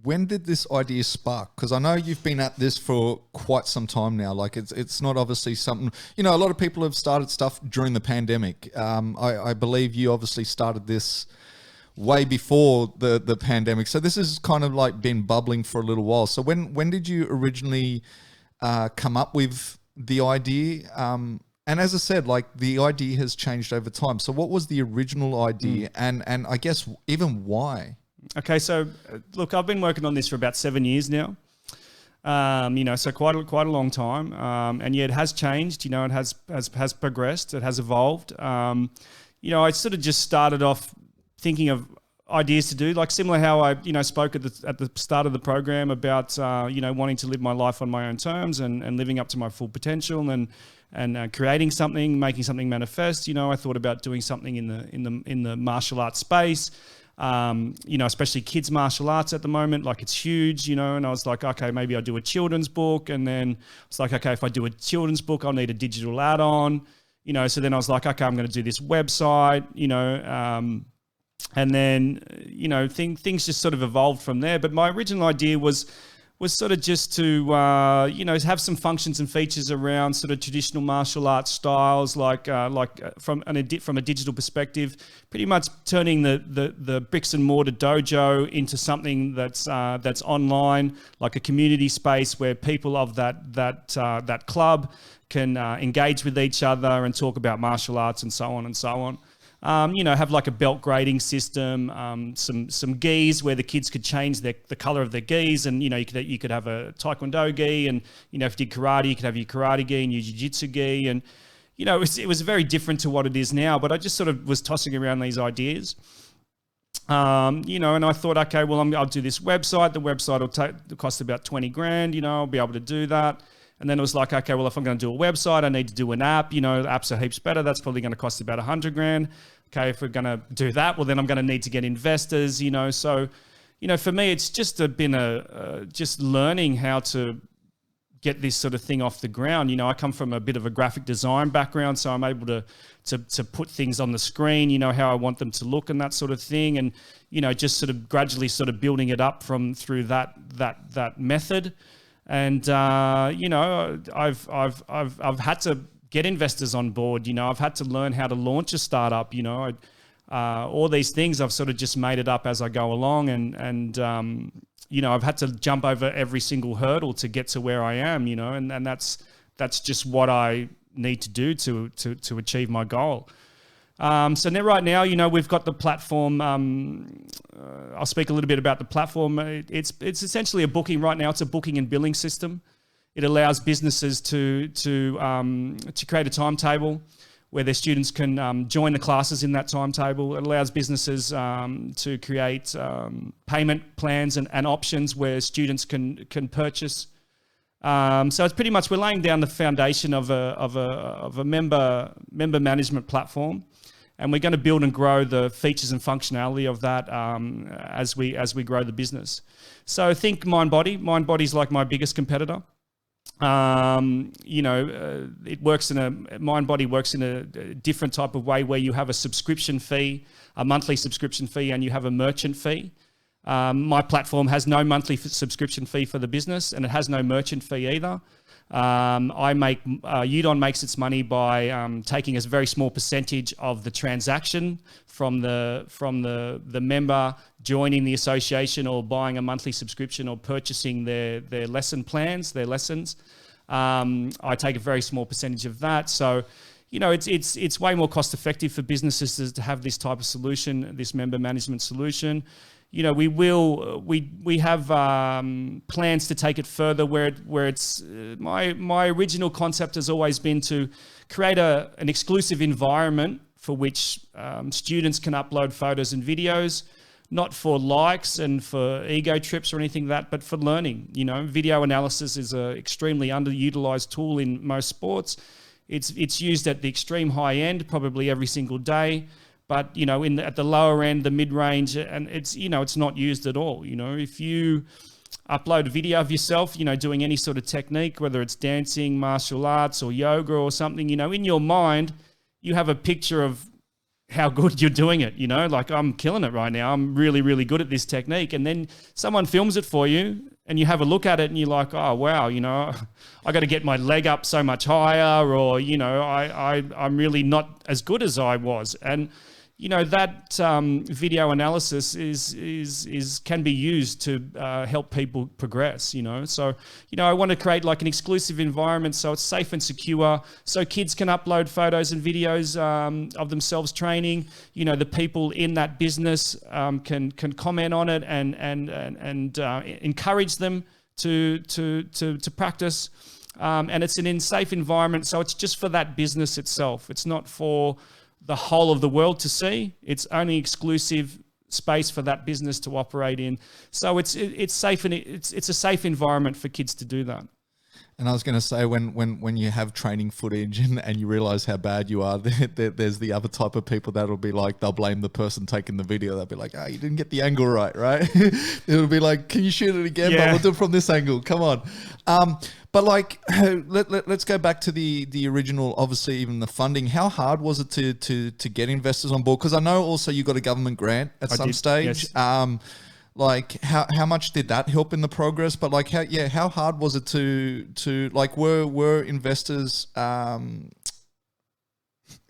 did this idea spark? Because I know you've been at this for quite some time now. Like it's not obviously something, you know, a lot of people have started stuff during the pandemic. I believe you obviously started this way before the pandemic. So this has kind of like been bubbling for a little while. So when did you originally come up with the idea? And as I said, like the idea has changed over time. So what was the original idea and I guess even why? Okay, so look, I've been working on this for about 7 years now. You know, so quite a long time. And yeah, it has changed. You know, it has progressed. It has evolved. You know, I sort of just started off thinking of ideas to do, like similar how I, you know, spoke at the start of the program about, you know, wanting to live my life on my own terms and living up to my full potential and creating something, making something manifest. You know, I thought about doing something in the martial arts space. You know, especially kids martial arts at the moment, like it's huge, you know, and I was like, okay, maybe I'll do a children's book. And then it's like, okay, if I do a children's book, I'll need a digital add-on, you know, so then I was like, okay, I'm going to do this website, you know, and then, you know, things just sort of evolved from there. But my original idea was sort of just to, you know, have some functions and features around sort of traditional martial arts styles, like from a digital perspective, pretty much turning the bricks and mortar dojo into something that's online, like a community space where people of that club can engage with each other and talk about martial arts and so on and so on. You know, have like a belt grading system, some gis where the kids could change the color of their gis, and you know, you could have a taekwondo gi, and you know, if you did karate, you could have your karate gi and your jiu-jitsu gi, and you know, it was very different to what it is now. But I just sort of was tossing around these ideas, you know, and I thought, okay, well, I'll do this website. The website will cost about 20 grand. You know, I'll be able to do that. And then it was like, okay, well, if I'm going to do a website, I need to do an app. You know, apps are heaps better. That's probably going to cost about 100 grand. Okay, if we're going to do that, well, then I'm going to need to get investors, you know. So, you know, for me, it's just been just learning how to get this sort of thing off the ground. You know, I come from a bit of a graphic design background, so I'm able to put things on the screen, you know, how I want them to look and that sort of thing. And, you know, just sort of gradually sort of building it up through that method. And you know, I've had to get investors on board. You know, I've had to learn how to launch a startup. You know, all these things I've sort of just made it up as I go along, and you know, I've had to jump over every single hurdle to get to where I am. You know, and that's just what I need to do to achieve my goal. So now, right now, you know, we've got the platform. I'll speak a little bit about the platform. It's essentially a booking right now. It's a booking and billing system. It allows businesses to create a timetable where their students can join the classes in that timetable. It allows businesses to create payment plans and options where students can purchase. So it's pretty much, we're laying down the foundation of a member management platform. And we're going to build and grow the features and functionality of that as we grow the business. So think MindBody. MindBody's like my biggest competitor. You know, MindBody works in a different type of way where you have a subscription fee, a monthly subscription fee, and you have a merchant fee. My platform has no monthly subscription fee for the business, and it has no merchant fee either. Udokn makes its money by taking a very small percentage of the transaction from the member joining the association or buying a monthly subscription or purchasing their lesson plans, their lessons. I take a very small percentage of that. So, you know, it's way more cost effective for businesses to have this type of solution, this member management solution. You know, we have plans to take it further where it's my original concept has always been to create an exclusive environment for which students can upload photos and videos, not for likes and for ego trips or anything like that, but for learning. You know, video analysis is an extremely underutilized tool in most sports. It's used at the extreme high end probably every single day. but at the lower end, the mid range, and it's not used at all. If you upload a video of yourself, doing any sort of technique, whether it's dancing, martial arts, or yoga or something, in your mind, you have a picture of how good you're doing it, like I'm killing it right now. I'm really, really good at this technique. And then someone films it for you and you have a look at it and you're like, oh, wow, I got to get my leg up so much higher, or, I'm really not as good as I was. And, that video analysis can be used to help people progress, So, I want to create like an exclusive environment so it's safe and secure, so kids can upload photos and videos of themselves training. The people in that business can comment on it and encourage them to practice. And it's in safe environment, so it's just for that business itself. It's not for the whole of the world to see. It's only exclusive space for that business to operate in. So it's safe, and it's a safe environment for kids to do that. And I was going to say, when you have training footage and you realize how bad you are, there's the other type of people that'll be like, they'll blame the person taking the video. They'll be like, oh, you didn't get the angle right? It'll be like, can you shoot it again? Yeah. But we'll do it from this angle. Come on. But like, let's go back to the original, obviously even the funding. How hard was it to get investors on board? Because I know also you got a government grant at some stage. Yes. Like how much did that help in the progress? But like how hard was it to like were investors kind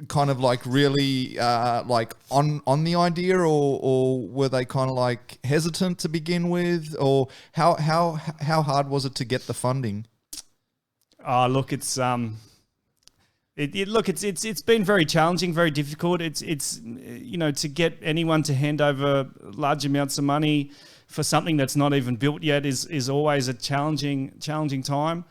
of like really like on the idea, or were they kind of like hesitant to begin with, or how hard was it to get the funding? Look, it's it's been very challenging, very difficult. It's to get anyone to hand over large amounts of money for something that's not even built yet is always a challenging time.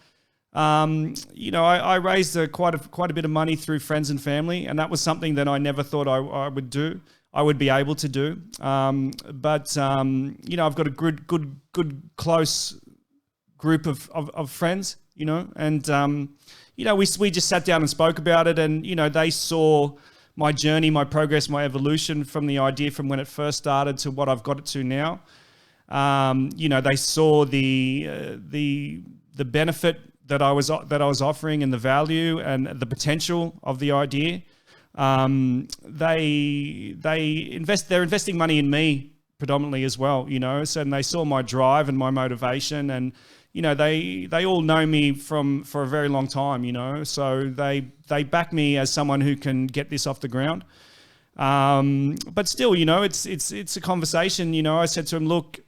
I raised quite a bit of money through friends and family, and that was something that I never thought I would do. I would be able to do, but I've got a good close group of friends, and we just sat down and spoke about it, and they saw my journey, my progress, my evolution from the idea from when it first started to what I've got it to now. They saw the benefit that I was offering, and the value and the potential of the idea. They're investing money in me predominantly as well, so, and they saw my drive and my motivation, and they all know me for a very long time, so they back me as someone who can get this off the ground. But still, it's a conversation. I said to him, look,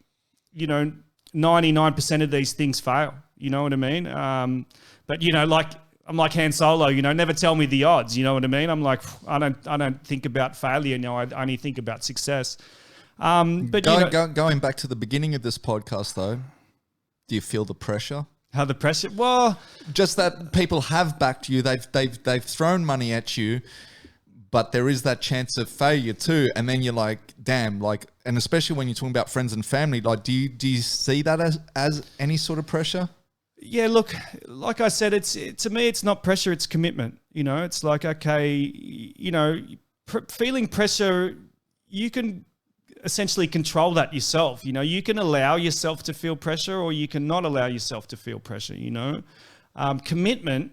99% of these things fail. You know what I mean? But I'm like Han Solo. Never tell me the odds. You know what I mean? I'm like, I don't think about failure. I only think about success. But going back to the beginning of this podcast, though, do you feel the pressure? How the pressure? Well, just that people have backed you. They've thrown money at you, but there is that chance of failure too. And then you're like, damn, like, and especially when you're talking about friends and family, like, do you see that as any sort of pressure? Yeah, look, like I said, to me, it's not pressure, it's commitment. It's like, okay, feeling pressure, you can essentially control that yourself. You can allow yourself to feel pressure, or you can not allow yourself to feel pressure. Commitment,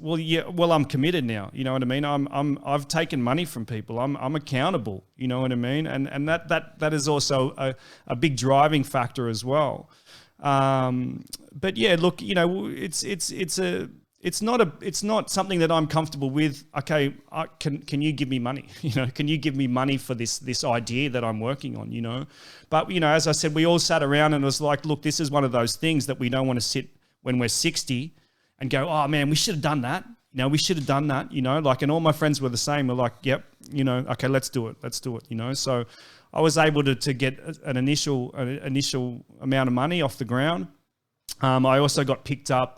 well, I'm committed now. You know what I mean? I've taken money from people. I'm accountable. You know what I mean? And that is also a big driving factor as well. But yeah, look, it's not something that I'm comfortable with. Okay, can you give me money? Can you give me money for this idea that I'm working on? But as I said, we all sat around and it was like, look, this is one of those things that we don't want to sit when we're 60 and go, oh man, we should have done that. We should have done that. And all my friends were the same. We're like, yep, okay, let's do it. So I was able to get an initial amount of money off the ground. I also got picked up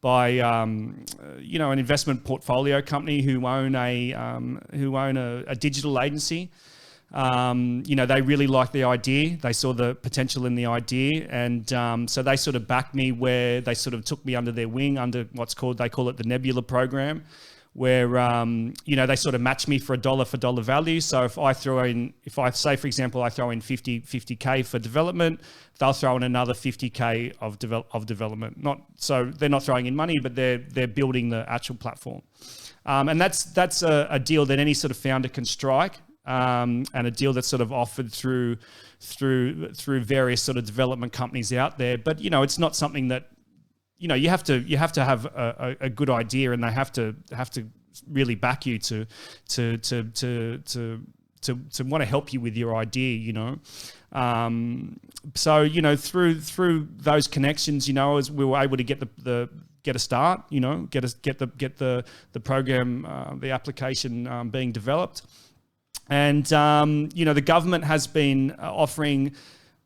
by an investment portfolio company who own a digital agency. They really liked the idea. They saw the potential in the idea, and so they sort of backed me, where they sort of took me under their wing, under they call it the Nebula program, they sort of match me for a dollar for dollar value. So if I say, for example, I throw in 50K for development, they'll throw in another 50K of development. So they're not throwing in money, but they're building the actual platform. And that's a deal that any sort of founder can strike, and a deal that's sort of offered through various sort of development companies out there. But it's not something that you have to have a good idea, and they have to really back you to want to help you with your idea. So through those connections, as we were able to get get a start, get the program, the application being developed. And, the government has been offering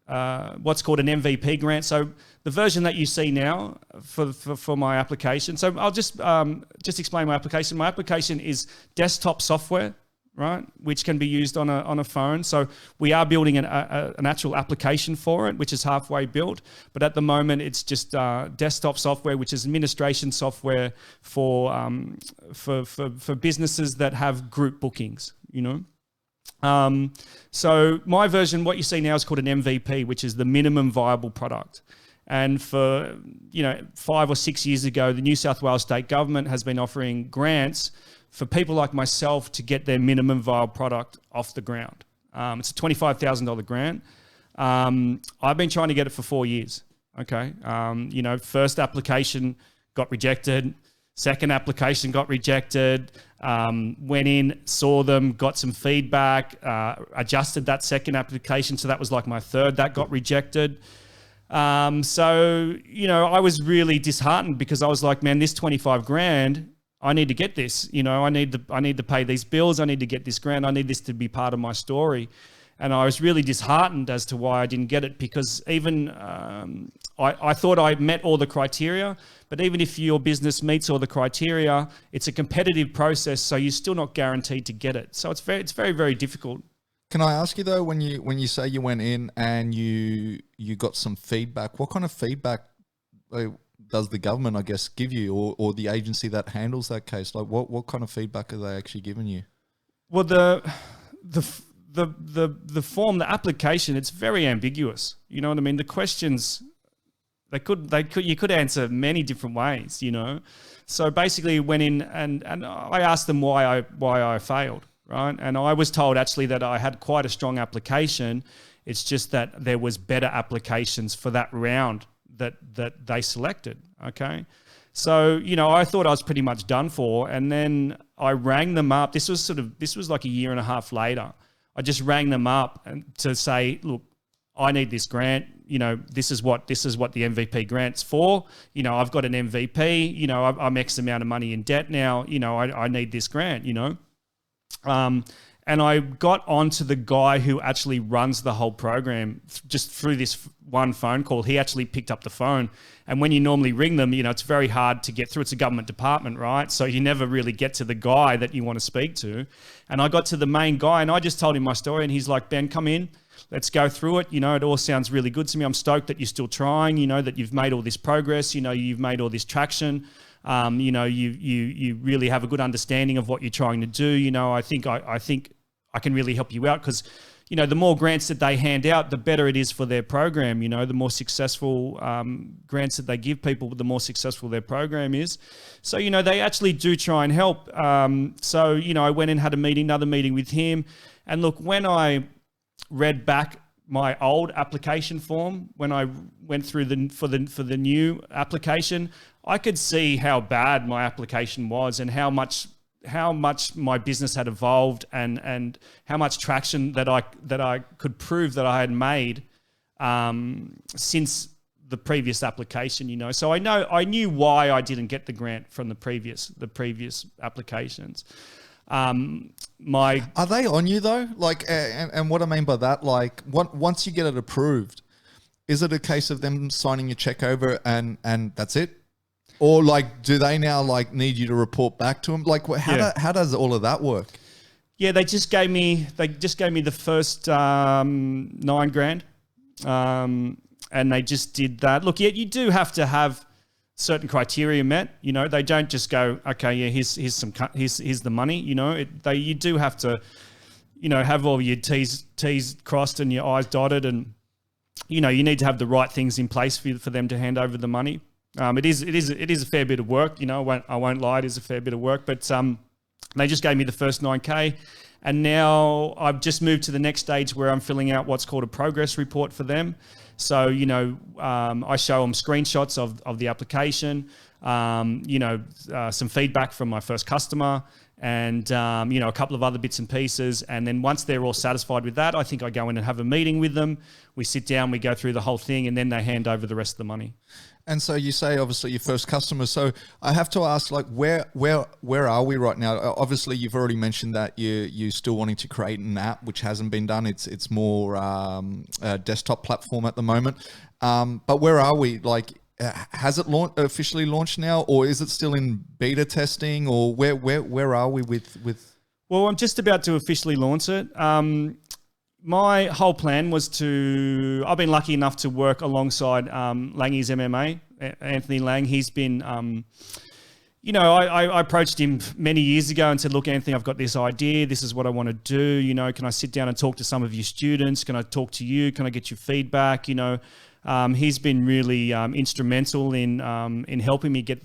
what's called an MVP grant. So the version that you see now for my application. So I'll just explain my application. My application is desktop software, right, which can be used on a phone. So we are building an actual application for it, which is halfway built. But at the moment, it's just desktop software, which is administration software for businesses that have group bookings. So my version, what you see now, is called an MVP, which is the minimum viable product. And for 5 or 6 years ago, the New South Wales state government has been offering grants for people like myself to get their minimum viable product off the ground. It's a $25,000 grant. I've been trying to get it for 4 years. Okay. First application got rejected. Second application got rejected. Went in, saw them, got some feedback, adjusted that second application. So that was like my third that got rejected. So I was really disheartened, because I was like, man, this 25 grand, I need to get this. I need to pay these bills. I need to get this grant. I need this to be part of my story. And I was really disheartened as to why I didn't get it, because even I thought I met all the criteria, but even if your business meets all the criteria, it's a competitive process, so you're still not guaranteed to get it. So it's very, very difficult. Can I ask you though, when you say you went in and you got some feedback, what kind of feedback does the government, I guess, give you, or the agency that handles that case? Like what kind of feedback are they actually giving you? Well, the form, the application, it's very ambiguous. You know what I mean? The questions, you could answer many different ways, So basically went in and I asked them why I failed, right? And I was told actually that I had quite a strong application. It's just that there was better applications for that round that they selected, okay? So, I thought I was pretty much done for. And then I rang them up. This was like a year and a half later. I just rang them up to say, look, I need this grant. This is what the MVP grant's for. I've got an MVP. I'm X amount of money in debt now. I need this grant. And I got onto the guy who actually runs the whole program just through this one phone call. He actually picked up the phone. And when you normally ring them, it's very hard to get through. It's a government department, right? So you never really get to the guy that you want to speak to. And I got to the main guy and I just told him my story. And he's like, Ben, come in. Let's go through it. It all sounds really good to me. I'm stoked that you're still trying, that you've made all this progress, you've made all this traction. You really have a good understanding of what you're trying to do. I think I can really help you out, because, the more grants that they hand out, the better it is for their program. The more successful grants that they give people, the more successful their program is. So, they actually do try and help. So, I went and had another meeting with him. And look, when I read back my old application form, when I went through for the new application, I could see how bad my application was and how much my business had evolved and how much traction that I could prove that I had made since the previous application. So I knew why I didn't get the grant from the previous applications. Are they on you though? Like, and what I mean by that, like, once you get it approved, is it a case of them signing your check over and that's it? Or like, do they now like need you to report back to them? Like, how does all of that work? Yeah, they just gave me the first $9,000, and they just did that. Look, you do have to have certain criteria met. You know, they don't just go, okay, yeah, here's the money. You know, you do have to, you know, have all your T's crossed and your I's dotted, and you know, you need to have the right things in place for them to hand over the money. It is a fair bit of work. You know, I won't lie, it is a fair bit of work. But they just gave me the first 9K, and now I've just moved to the next stage where I'm filling out what's called a progress report for them. So, you know, I show them screenshots of the application, you know, some feedback from my first customer, and, you know, a couple of other bits and pieces. And then once they're all satisfied with that, I think I go in and have a meeting with them. We sit down, we go through the whole thing, and then they hand over the rest of the money. And so you say, obviously, your first customer. So I have to ask, like, where are we right now? Obviously, you've already mentioned that you're still wanting to create an app, which hasn't been done. It's more a desktop platform at the moment. But where are we? Like, has it officially launched now, or is it still in beta testing, or where are we with? Well, I'm just about to officially launch it. My whole plan was I've been lucky enough to work alongside Langy's MMA, Anthony Lang. He's been, you know, I approached him many years ago and said, look, Anthony, I've got this idea. This is what I want to do. You know, can I sit down and talk to some of your students? Can I talk to you? Can I get your feedback? You know, he's been really instrumental in helping me get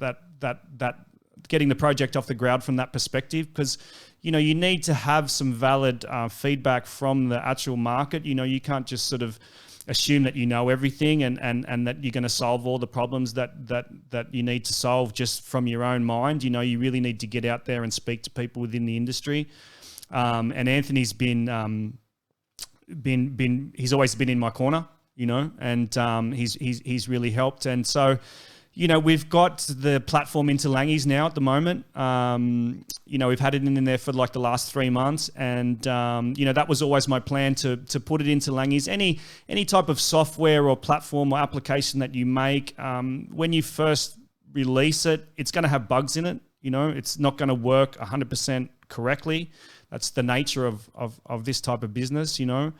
getting the project off the ground from that perspective, because you know, you need to have some valid feedback from the actual market. You know, you can't just sort of assume that you know everything and that you're going to solve all the problems that you need to solve just from your own mind. You know, you really need to get out there and speak to people within the industry. And Anthony's been he's always been in my corner, you know, and he's really helped. And so, you know, we've got the platform into Langy's now at the moment. You know, we've had it in there for like the last 3 months, and you know, that was always my plan to put it into Langy's. Any type of software or platform or application that you make, when you first release it, it's going to have bugs in it. You know, it's not going to work 100% correctly. That's the nature of this type of business, you know,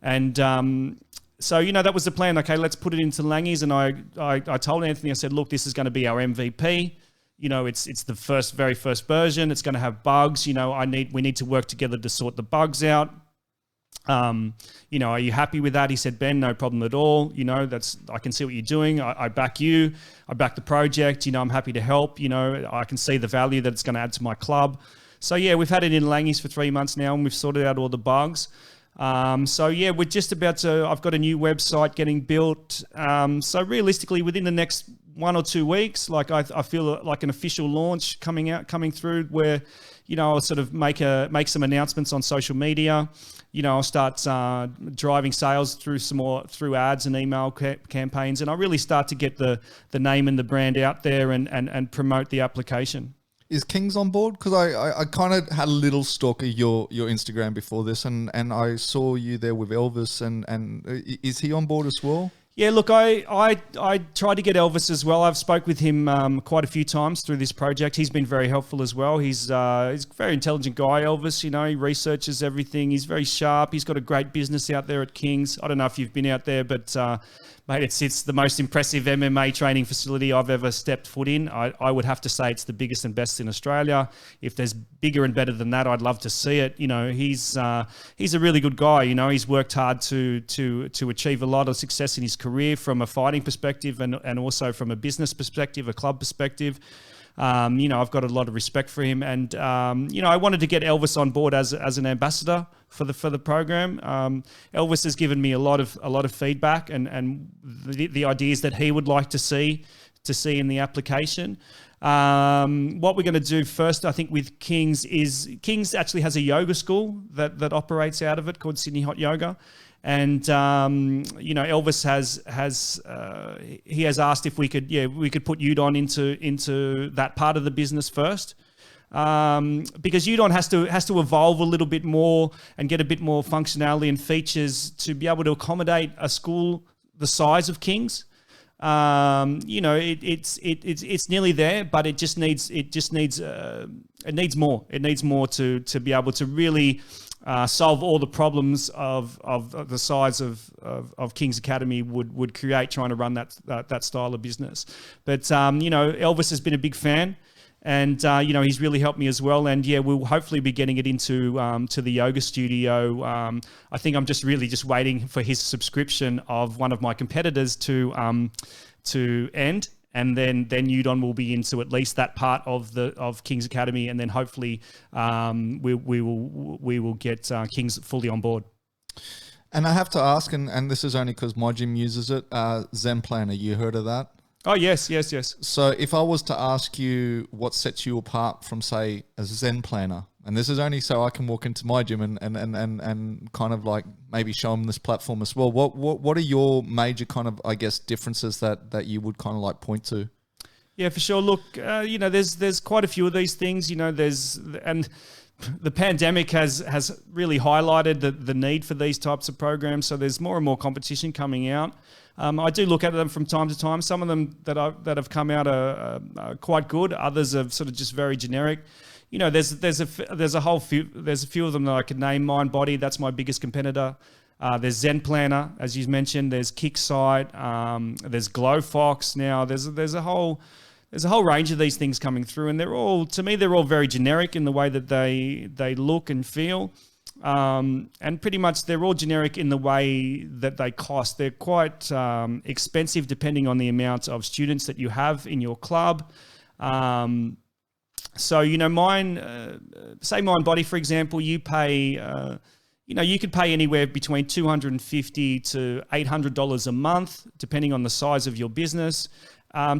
and so, you know, that was the plan. Okay, let's put it into Langy's. And I told Anthony, I said, look, this is going to be our MVP. You know, it's the very first version. It's going to have bugs. You know, we need to work together to sort the bugs out. You know, are you happy with that? He said, Ben, no problem at all. You know, I can see what you're doing. I back you. I back the project. You know, I'm happy to help. You know, I can see the value that it's going to add to my club. So, yeah, we've had it in Langy's for 3 months now, and we've sorted out all the bugs. So yeah, we're just about to, I've got a new website getting built. So realistically within the next 1 or 2 weeks, like I feel like an official launch coming through where, you know, I'll sort of make some announcements on social media. You know, I'll start driving sales through ads and email campaigns, and I really start to get the name and the brand out there and promote the application. Is Kings on board? Because I kind of had a little stalk of your Instagram before this, and I saw you there with Elvis, and is he on board as well? Yeah, look, I tried to get Elvis as well. I've spoke with him quite a few times through this project. He's been very helpful as well. He's a very intelligent guy, Elvis. You know, he researches everything. He's very sharp. He's got a great business out there at Kings. I don't know if you've been out there, but mate, it's the most impressive MMA training facility I've ever stepped foot in. I would have to say it's the biggest and best in Australia. If there's bigger and better than that, I'd love to see it. You know, he's a really good guy. You know, he's worked hard to achieve a lot of success in his career from a fighting perspective and also from a business perspective, a club perspective. You know, I've got a lot of respect for him, and you know, I wanted to get Elvis on board as an ambassador for the program. Elvis has given me a lot of feedback and the ideas that he would like to see in the application. What we're going to do first, I think, with Kings is Kings actually has a yoga school that operates out of it called Sydney Hot Yoga. And you know, Elvis has asked if we could put Udokn into that part of the business first, because Udokn has to evolve a little bit more and get a bit more functionality and features to be able to accommodate a school the size of Kings. You know, it's nearly there, but it needs more. It needs more to be able to really solve all the problems of the size of King's Academy would create trying to run that style of business. But Elvis has been a big fan, and he's really helped me as well. And we'll hopefully be getting it into to the yoga studio. I think I'm just waiting for his subscription of one of my competitors to end. And then Udokn will be into at least that part of King's Academy, and then hopefully we will get King's fully on board. And I have to ask, and this is only because my gym uses it, Zen Planner. You heard of that? Oh yes. So if I was to ask you what sets you apart from, say, a Zen Planner, and this is only so I can walk into my gym and kind of like maybe show them this platform as well. What are your major kind of, I guess, differences that you would kind of like point to? Yeah, for sure. Look, there's quite a few of these things. And the pandemic has really highlighted the need for these types of programs. So there's more and more competition coming out. I do look at them from time to time. Some of them that have come out are quite good. Others are sort of just very generic. There's a few of them that I could name. Mind Body, that's my biggest competitor. There's Zen Planner, as you mentioned. There's Kicksight. There's GlowFox now. There's a whole range of these things coming through, and they're all very generic in the way that they look and feel. And pretty much they're all generic in the way that they cost. They're quite expensive depending on the amount of students that you have in your club. So, say Mind Body, for example, you pay, you could pay anywhere between $250 to $800 a month, depending on the size of your business,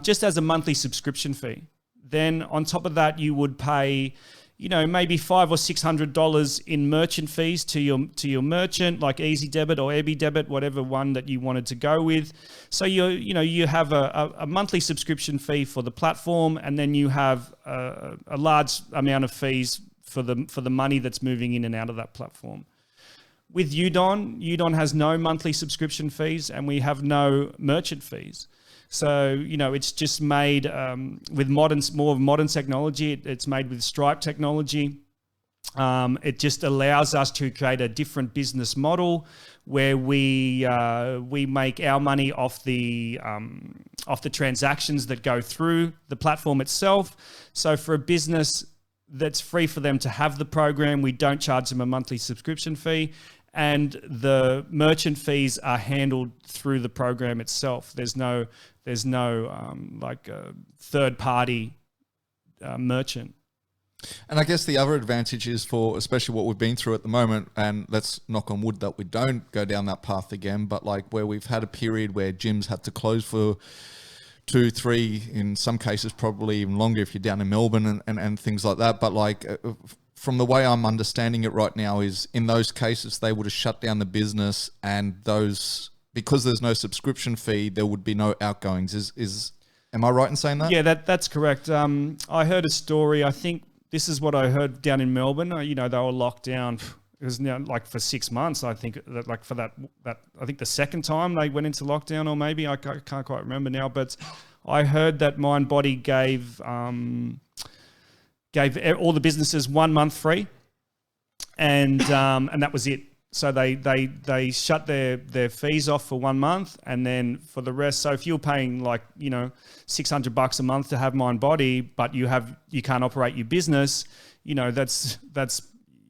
just as a monthly subscription fee. Then on top of that, you would pay, maybe $500 or $600 in merchant fees to your merchant, like Easy Debit or Ebby Debit, whatever one that you wanted to go with. So you have a monthly subscription fee for the platform, and then you have a large amount of fees for the money that's moving in and out of that platform. With Udokn has no monthly subscription fees, and we have no merchant fees. So, it's just made with more modern technology. It's made with Stripe technology. It just allows us to create a different business model where we make our money off the transactions that go through the platform itself. So for a business that's free for them to have the program, we don't charge them a monthly subscription fee. And the merchant fees are handled through the program itself. There's no third party merchant. And I guess the other advantage is for, especially what we've been through at the moment, and let's knock on wood that we don't go down that path again, but like where we've had a period where gyms had to close for 2, 3, in some cases probably even longer if you're down in Melbourne and things like that. But like from the way I'm understanding it right now is in those cases, they would have shut down the business, and because there's no subscription fee, there would be no outgoings. Am I right in saying that? Yeah, that's correct. I heard a story. I think this is what I heard down in Melbourne. They were locked down. It was now like for 6 months. I think that like for that I think the second time they went into lockdown, or maybe I can't quite remember now. But I heard that Mind Body gave all the businesses 1 month free, and that was it. So they shut their fees off for 1 month, and then for the rest. So if you're paying like $600 a month to have Mind Body, but you can't operate your business, that's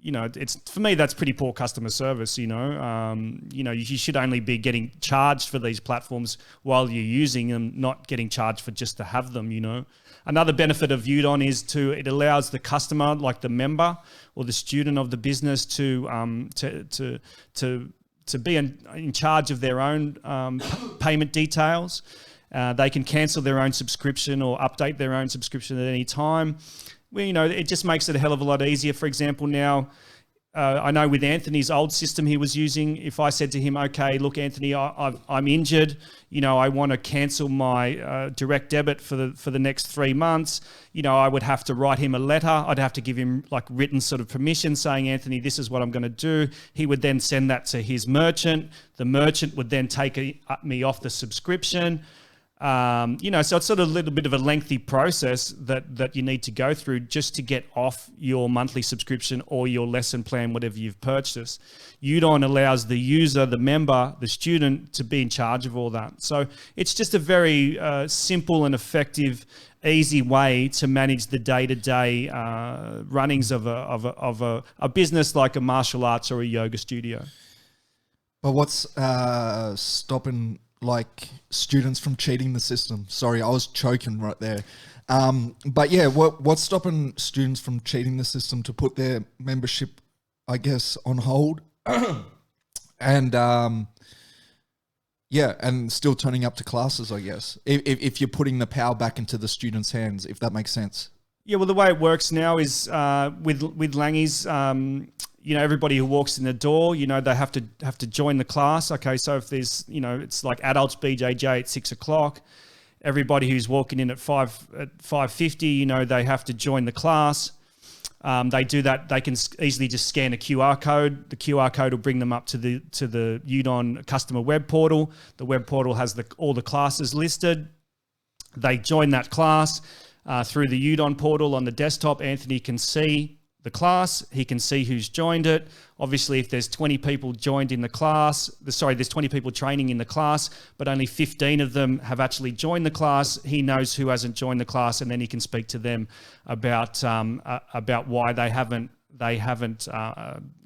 it's, for me, that's pretty poor customer service. You should only be getting charged for these platforms while you're using them, not getting charged for just to have them. Another benefit of Udokn is it allows the customer, like the member or the student of the business, to be in charge of their own payment details. They can cancel their own subscription or update their own subscription at any time. It just makes it a hell of a lot easier. For example, now I know with Anthony's old system he was using, if I said to him, okay, look, Anthony, I'm injured, I want to cancel my direct debit for the next 3 months, I would have to write him a letter. I'd have to give him like written sort of permission saying, Anthony, this is what I'm going to do. He would then send that to his merchant. The merchant would then take me off the subscription. So it's sort of a little bit of a lengthy process that you need to go through just to get off your monthly subscription or your lesson plan, whatever you've purchased. Udokn allows the user, the member, the student to be in charge of all that. So it's just a very simple and effective, easy way to manage the day-to-day runnings of a business like a martial arts or a yoga studio. But what's stopping like students from cheating the system? Sorry, I was choking right there. But yeah, what's stopping students from cheating the system to put their membership, I guess, on hold? And and still turning up to classes, I guess, if you're putting the power back into the students' hands, if that makes sense. Yeah, well, the way it works now is with Langies, everybody who walks in the door, they have to join the class. Okay, so if there's, it's like adults BJJ at 6 o'clock, everybody who's walking in at 5:50, they have to join the class. They do that. They can easily just scan a QR code. The QR code will bring them up to the Udokn customer web portal. The web portal has all the classes listed. They join that class through the Udokn portal on the desktop. Anthony can see the class. He can see who's joined it. Obviously, if there's 20 people joined in the class, there's 20 people training in the class, but only 15 of them have actually joined the class. He knows who hasn't joined the class, and then he can speak to them about why they haven't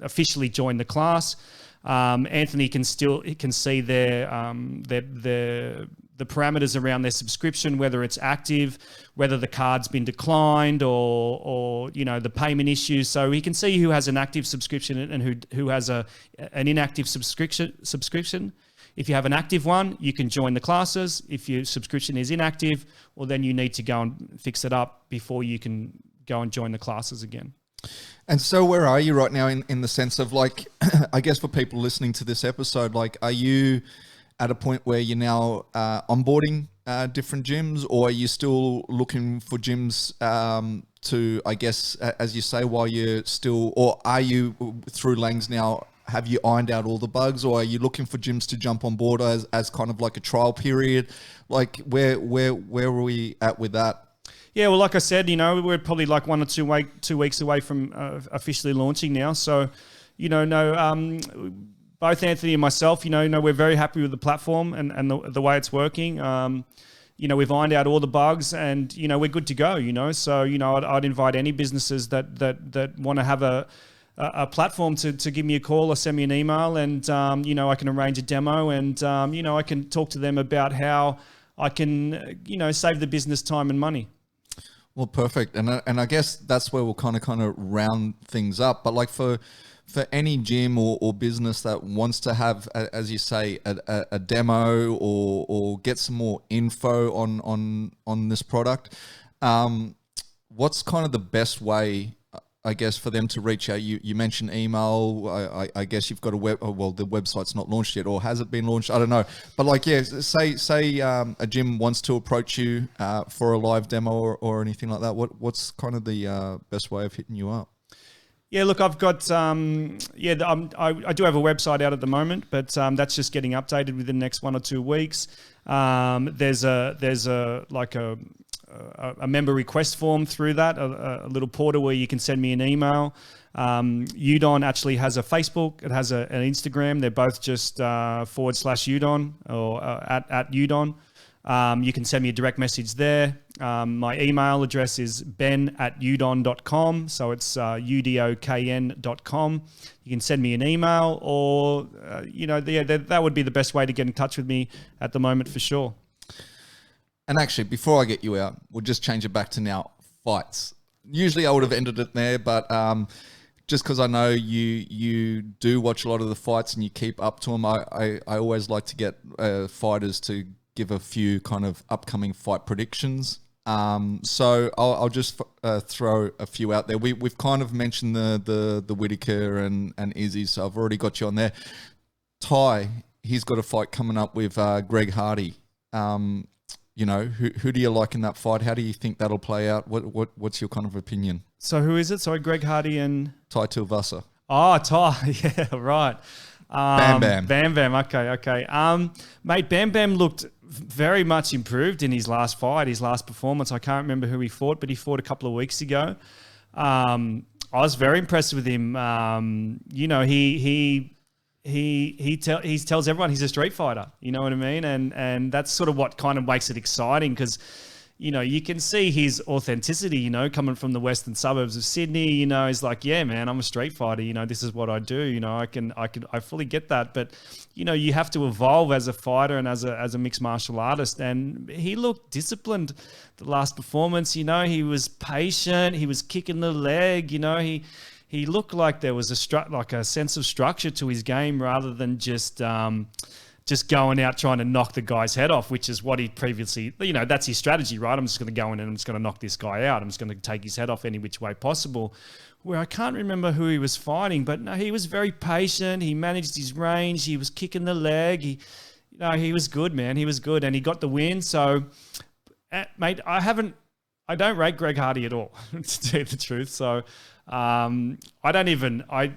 officially joined the class. Anthony can see the parameters around their subscription, whether it's active, whether the card's been declined, or the payment issues. So he can see who has an active subscription and who has an inactive subscription. If you have an active one, you can join the classes. If your subscription is inactive, well, then you need to go and fix it up before you can go and join the classes again. And so where are you right now in the sense of, like, I guess for people listening to this episode, like, are you at a point where you're now onboarding different gyms, or are you still looking for gyms to, I guess, as you say, while you're still, or are you through Langs now, have you ironed out all the bugs, or are you looking for gyms to jump on board as kind of like a trial period? Like, where are we at with that? Yeah, well, like I said, we're probably like 1 or 2 weeks away from officially launching now. So, both Anthony and myself, we're very happy with the platform and the way it's working. We've ironed out all the bugs, and we're good to go. So I'd invite any businesses that want to have a platform to give me a call or send me an email, and I can arrange a demo, and I can talk to them about how I can save the business time and money. Well, perfect, and I guess that's where we'll kind of round things up. But like for any gym or business that wants to have, as you say, a demo or get some more info on this product, what's kind of the best way, I guess, for them to reach out? You mentioned email. I guess you've got a web. Well, the website's not launched yet, or has it been launched? I don't know. But like, yeah, say a gym wants to approach you for a live demo or anything like that. What's kind of the best way of hitting you up? Yeah, look, I've got, I do have a website out at the moment, but that's just getting updated within the next 1 or 2 weeks. There's a member request form through that, a little portal where you can send me an email. Udokn actually has a Facebook. It has an Instagram. They're both just /Udokn or at Udokn. You can send me a direct message there. My email address is ben@udokn.com. So it's udokn.com. You can send me an email, or, that would be the best way to get in touch with me at the moment for sure. And actually, before I get you out, we'll just change it back to now, fights. Usually I would have ended it there, but just because I know you do watch a lot of the fights and you keep up to them, I always like to get fighters to give a few kind of upcoming fight predictions. So I'll just throw a few out there. We've kind of mentioned the Whittaker and Izzy, so I've already got you on there. Ty, he's got a fight coming up with Greg Hardy. Who do you like in that fight? How do you think that'll play out? What's your kind of opinion? So who is it? Sorry, Greg Hardy and Tai Tuivasa. Oh, Ty. Yeah, right. Bam Bam. Bam Bam. Okay. Mate, Bam Bam looked very much improved in his last fight, his last performance. I can't remember who he fought, but he fought a couple of weeks ago. I was very impressed with him. You know, he tells everyone he's a street fighter. You know what I mean? And that's sort of what kind of makes it exciting because, you know, you can see his authenticity, you know, coming from the western suburbs of Sydney. You know, he's like, yeah, man, I'm a street fighter. You know, this is what I do. You know, I fully get that. But, you know, you have to evolve as a fighter and as a mixed martial artist. And he looked disciplined the last performance. You know, he was patient. He was kicking the leg. You know, he looked like there was a sense of structure to his game rather than just going out trying to knock the guy's head off, which is what he previously, you know, that's his strategy, right? I'm just going to go in and I'm just going to knock this guy out. I'm just going to take his head off any which way possible. Where I can't remember who he was fighting, but no, he was very patient. He managed his range. He was kicking the leg. He was good, man. He was good, and he got the win. So, mate, I don't rate Greg Hardy at all, to tell you the truth. So,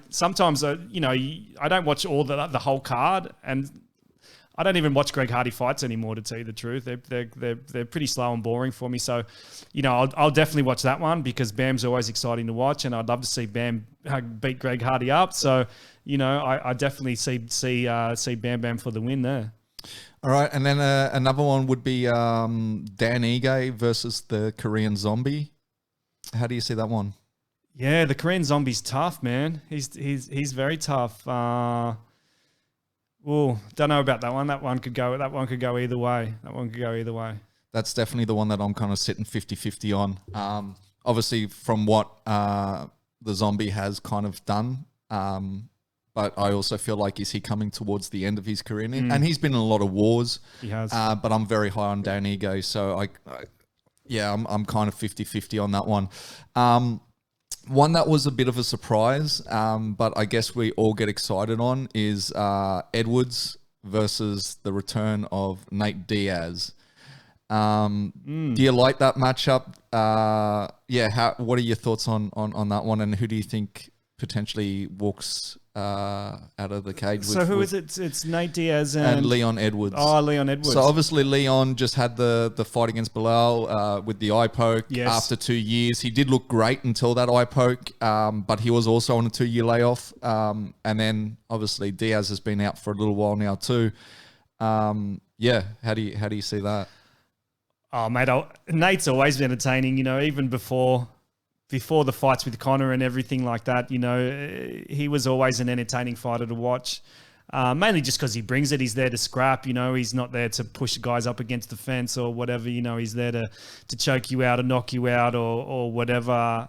sometimes I don't watch all the whole card, and I don't even watch Greg Hardy fights anymore, to tell you the truth. They're pretty slow and boring for me. So, you know, I'll definitely watch that one because Bam's always exciting to watch, and I'd love to see Bam beat Greg Hardy up. So, you know, I definitely see Bam Bam for the win there. All right, and then another one would be Dan Ige versus the Korean Zombie. How do you see that one? Yeah, the Korean Zombie's tough, man. He's very tough. Don't know about that one. That one could go either way. That's definitely the one that I'm kind of sitting 50-50 on. Obviously, from what the Zombie has kind of done, but I also feel like is he coming towards the end of his career? And he's been in a lot of wars. He has. But I'm very high on Dan Ige, so I'm kind of 50-50 on that one. One that was a bit of a surprise, but I guess we all get excited on is Edwards versus the return of Nate Diaz. Do you like that matchup? What are your thoughts on that one, and who do you think potentially walks out of the cage? So who is it? It's Nate Diaz and Leon Edwards. Oh, Leon Edwards. So obviously Leon just had the fight against Bilal with the eye poke. Yes. After 2 years. He did look great until that eye poke, but he was also on a 2-year layoff. And then obviously Diaz has been out for a little while now too. How do you see that? Oh, mate, Nate's always been entertaining, you know, even before the fights with Conor and everything like that. You know, he was always an entertaining fighter to watch, mainly just because he brings it. He's there to scrap, you know. He's not there to push guys up against the fence or whatever, you know. He's there to choke you out or knock you out or whatever.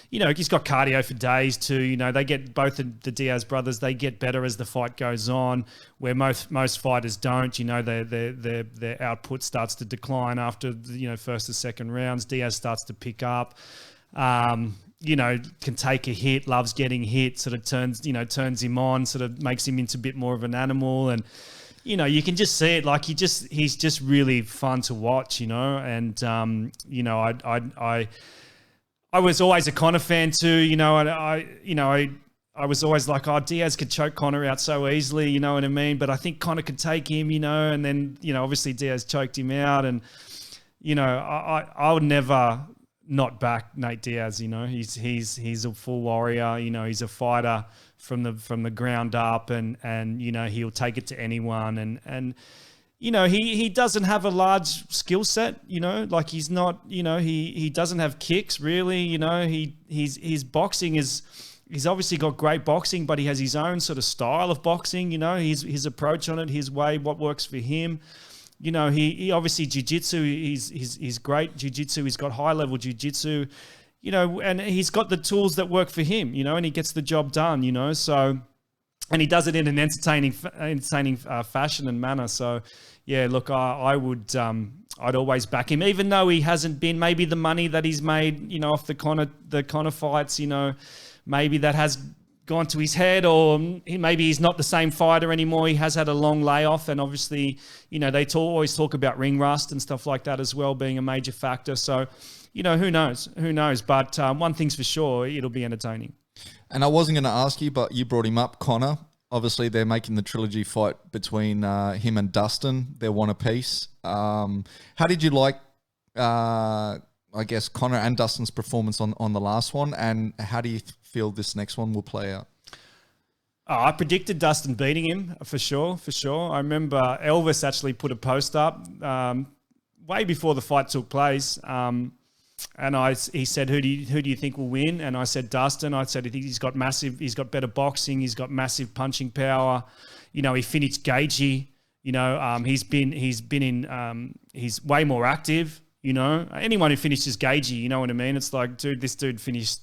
You know, he's got cardio for days too. You know, they get both the Diaz brothers, they get better as the fight goes on, where most fighters don't. You know, their output starts to decline after, you know, first or second rounds. Diaz starts to pick up. You know, can take a hit, loves getting hit, sort of turns him on, sort of makes him into a bit more of an animal. And, you know, you can just see it, like he's just really fun to watch, you know. And, you know, I was always a Conor fan too, you know, and I was always like, oh, Diaz could choke Conor out so easily, you know what I mean? But I think Conor could take him, you know, and then, you know, obviously Diaz choked him out. And, you know, I would never not back Nate Diaz. You know, he's a full warrior. You know, he's a fighter from the ground up, and you know, he'll take it to anyone. And you know, he doesn't have a large skill set. You know, like he's not. You know, he doesn't have kicks really. You know, his boxing is. He's obviously got great boxing, but he has his own sort of style of boxing. You know, his approach on it, his way, what works for him. You know, he obviously jiu-jitsu, he's great jiu-jitsu. He's got high-level jiu-jitsu, you know, and he's got the tools that work for him, you know, and he gets the job done, you know. So, and he does it in an entertaining fashion and manner. So, yeah, look, I would, I'd always back him, even though he hasn't been maybe the money that he's made, you know, off the Conor fights, you know, maybe that has gone to his head, or maybe he's not the same fighter anymore. He has had a long layoff, and obviously, you know, they always talk about ring rust and stuff like that as well being a major factor. So, you know, who knows? But one thing's for sure, it'll be entertaining. And I wasn't going to ask you, but you brought him up, Conor. obviously they're making the trilogy fight between him and Dustin. They're one apiece. How did you like, I guess, Conor and Dustin's performance on the last one, and how do you feel this next one will play out? Oh, I predicted Dustin beating him for sure. I remember Elvis actually put a post up way before the fight took place, and he said, "Who do you think will win?" And I said Dustin. I said he's got better boxing, he's got massive punching power. You know, he finished Gaethje. You know, he's way more active. You know, anyone who finishes Gaethje, you know what I mean? It's like, dude, this dude finished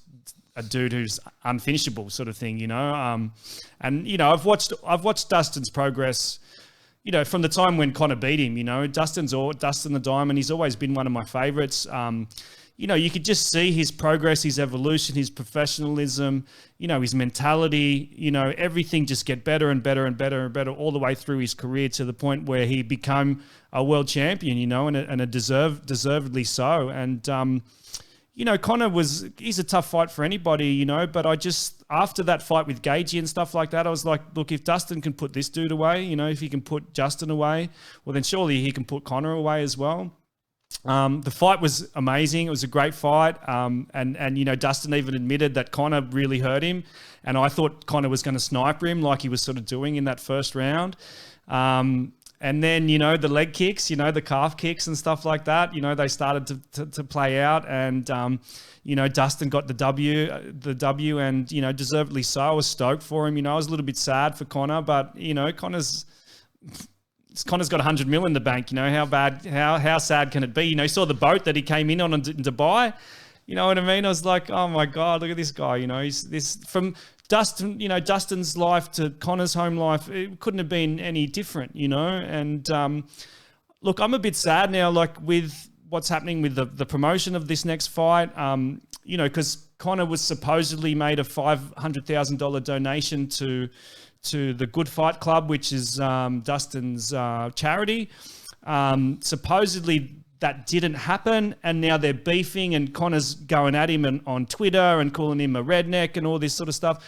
a dude who's unfinishable, sort of thing, you know. And you know, I've watched Dustin's progress, you know, from the time when Conor beat him. You know, Dustin the Diamond. He's always been one of my favorites. You know, you could just see his progress, his evolution, his professionalism. You know, his mentality. You know, everything just get better and better and better and better all the way through his career to the point where he became a world champion. You know, and a deservedly so. And you know, he's a tough fight for anybody, you know, but after that fight with Gaethje and stuff like that, I was like, look, if Dustin can put this dude away, you know, if he can put Justin away, well, then surely he can put Conor away as well. The fight was amazing. It was a great fight. And you know, Dustin even admitted that Conor really hurt him. And I thought Conor was going to sniper him like he was sort of doing in that first round. And then, you know, the leg kicks, you know, the calf kicks and stuff like that, you know, they started to play out. And, you know, Dustin got the W and, you know, deservedly so. I was stoked for him. You know, I was a little bit sad for Conor, but, you know, Conor's got 100 mil in the bank. You know, how sad can it be? You know, you saw the boat that he came in on in Dubai. You know what I mean? I was like, oh my God, look at this guy. You know, he's this from Dustin, you know, Dustin's life to Conor's home life, it couldn't have been any different, you know. And look, I'm a bit sad now, like with what's happening with the promotion of this next fight, you know, because Conor was supposedly made a $500,000 donation to the Good Fight Club, which is Dustin's charity. Supposedly that didn't happen, and now they're beefing, and Conor's going at him on Twitter and calling him a redneck and all this sort of stuff.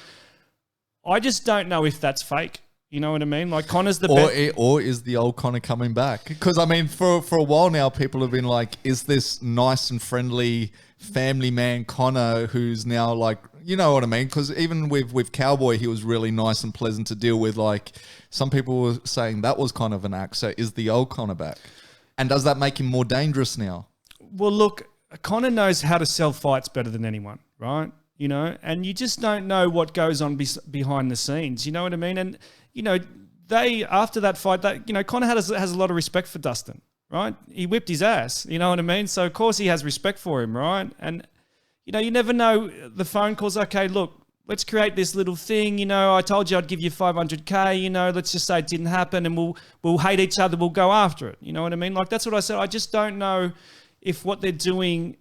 I just don't know if that's fake. You know what I mean? Like, Conor's the best. Or is the old Conor coming back? Because, I mean, for a while now, people have been like, is this nice and friendly family man Conor who's now like, you know what I mean? Because even with Cowboy, he was really nice and pleasant to deal with. Like, some people were saying that was kind of an act. So is the old Conor back? And does that make him more dangerous now? Well, look, Conor knows how to sell fights better than anyone, right? You know, and you just don't know what goes on behind the scenes. You know what I mean? And, you know, after that fight, you know, Conor has a lot of respect for Dustin, right? He whipped his ass, you know what I mean? So, of course, he has respect for him, right? And, you know, you never know the phone calls, okay, look, let's create this little thing, you know, I told you I'd give you 500K, you know, let's just say it didn't happen and we'll hate each other, we'll go after it. You know what I mean? Like, that's what I said. I just don't know if what they're doing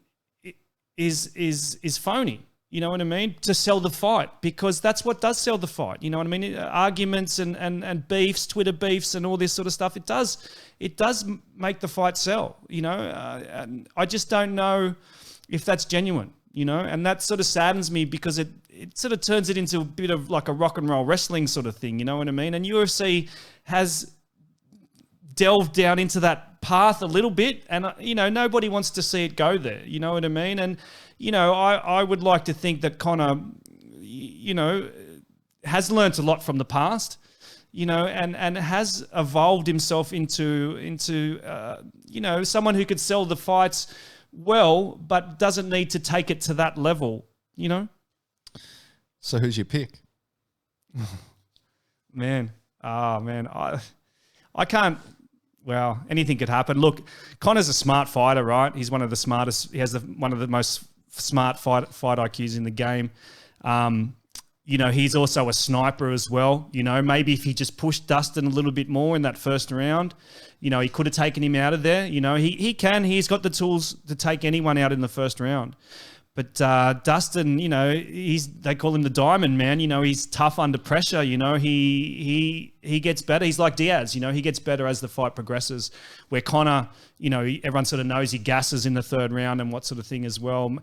is phony. You know what I mean? To sell the fight, because that's what does sell the fight. You know what I mean? Arguments and beefs, Twitter beefs and all this sort of stuff. It does make the fight sell, you know, and I just don't know if that's genuine, you know, and that sort of saddens me because it sort of turns it into a bit of like a rock and roll wrestling sort of thing. You know what I mean? And UFC has delved down into that path a little bit, and, you know, nobody wants to see it go there. You know what I mean? And, you know, I would like to think that Conor, you know, has learnt a lot from the past, you know, and has evolved himself into you know, someone who could sell the fights well, but doesn't need to take it to that level, you know? So who's your pick? Man, I can't. Well, anything could happen. Look, Conor's a smart fighter, right? He's one of the smartest. He has one of the most smart fight IQs in the game. You know, he's also a sniper as well. You know, maybe if he just pushed Dustin a little bit more in that first round, you know, he could have taken him out of there. You know, he's got the tools to take anyone out in the first round. But Dustin, you know, they call him the Diamond Man. You know, he's tough under pressure. You know, he gets better. He's like Diaz. You know, he gets better as the fight progresses. Where Conor, you know, everyone sort of knows he gasses in the third round and what sort of thing as well.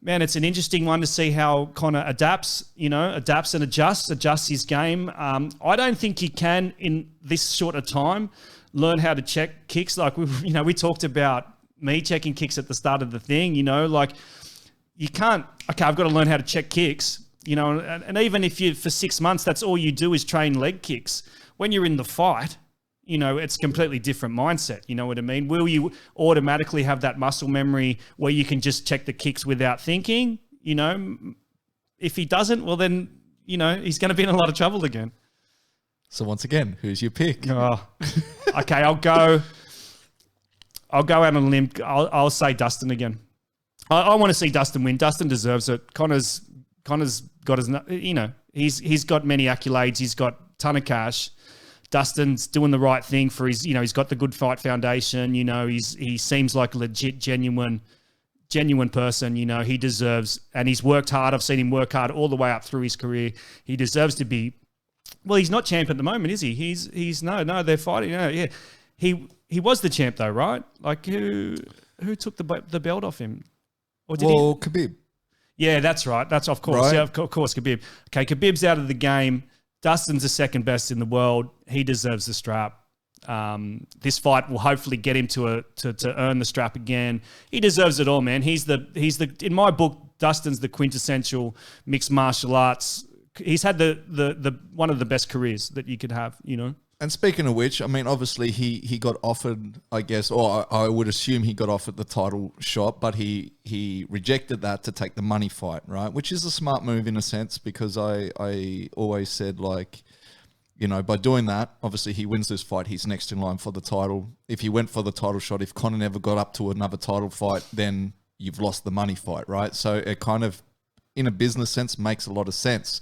Man, it's an interesting one to see how Conor adapts and adjusts his game. I don't think he can, in this short a time, learn how to check kicks. Like, we talked about me checking kicks at the start of the thing, like you can't, okay, I've got to learn how to check kicks, and even if for 6 months, that's all you do is train leg kicks. When you're in the fight, it's a completely different mindset. You know what I mean? Will you automatically have that muscle memory where you can just check the kicks without thinking? If he doesn't, well then, he's going to be in a lot of trouble again. So once again, who's your pick? Oh, okay, I'll go out on a limb. I'll say Dustin again. I want to see Dustin win. Dustin deserves it. Connor's got his, he's got many accolades. He's got a ton of cash. Dustin's doing the right thing for his, he's got the Good Fight Foundation. He seems like a legit, genuine person. He deserves, and he's worked hard. I've seen him work hard all the way up through his career. He deserves to be. Well, he's not champ at the moment, is he? He's no. They're fighting. Yeah. He was the champ though, right? Like who took the belt off him? Or did Khabib. Yeah, that's right. That's of course. Right. Yeah, of course, Khabib. Okay, Khabib's out of the game. Dustin's the second best in the world. He deserves the strap. This fight will hopefully get him to earn the strap again. He deserves it all, man. He's the in my book, Dustin's the quintessential mixed martial arts. He's had the one of the best careers that you could have, And speaking of which, I mean, obviously he got offered, I guess, or I would assume he got offered the title shot, but he rejected that to take the money fight, right? Which is a smart move in a sense, because I always said, like, by doing that, obviously he wins this fight, he's next in line for the title. If he went for the title shot, if Conor never got up to another title fight, then you've lost the money fight, right? So it kind of, in a business sense, makes a lot of sense.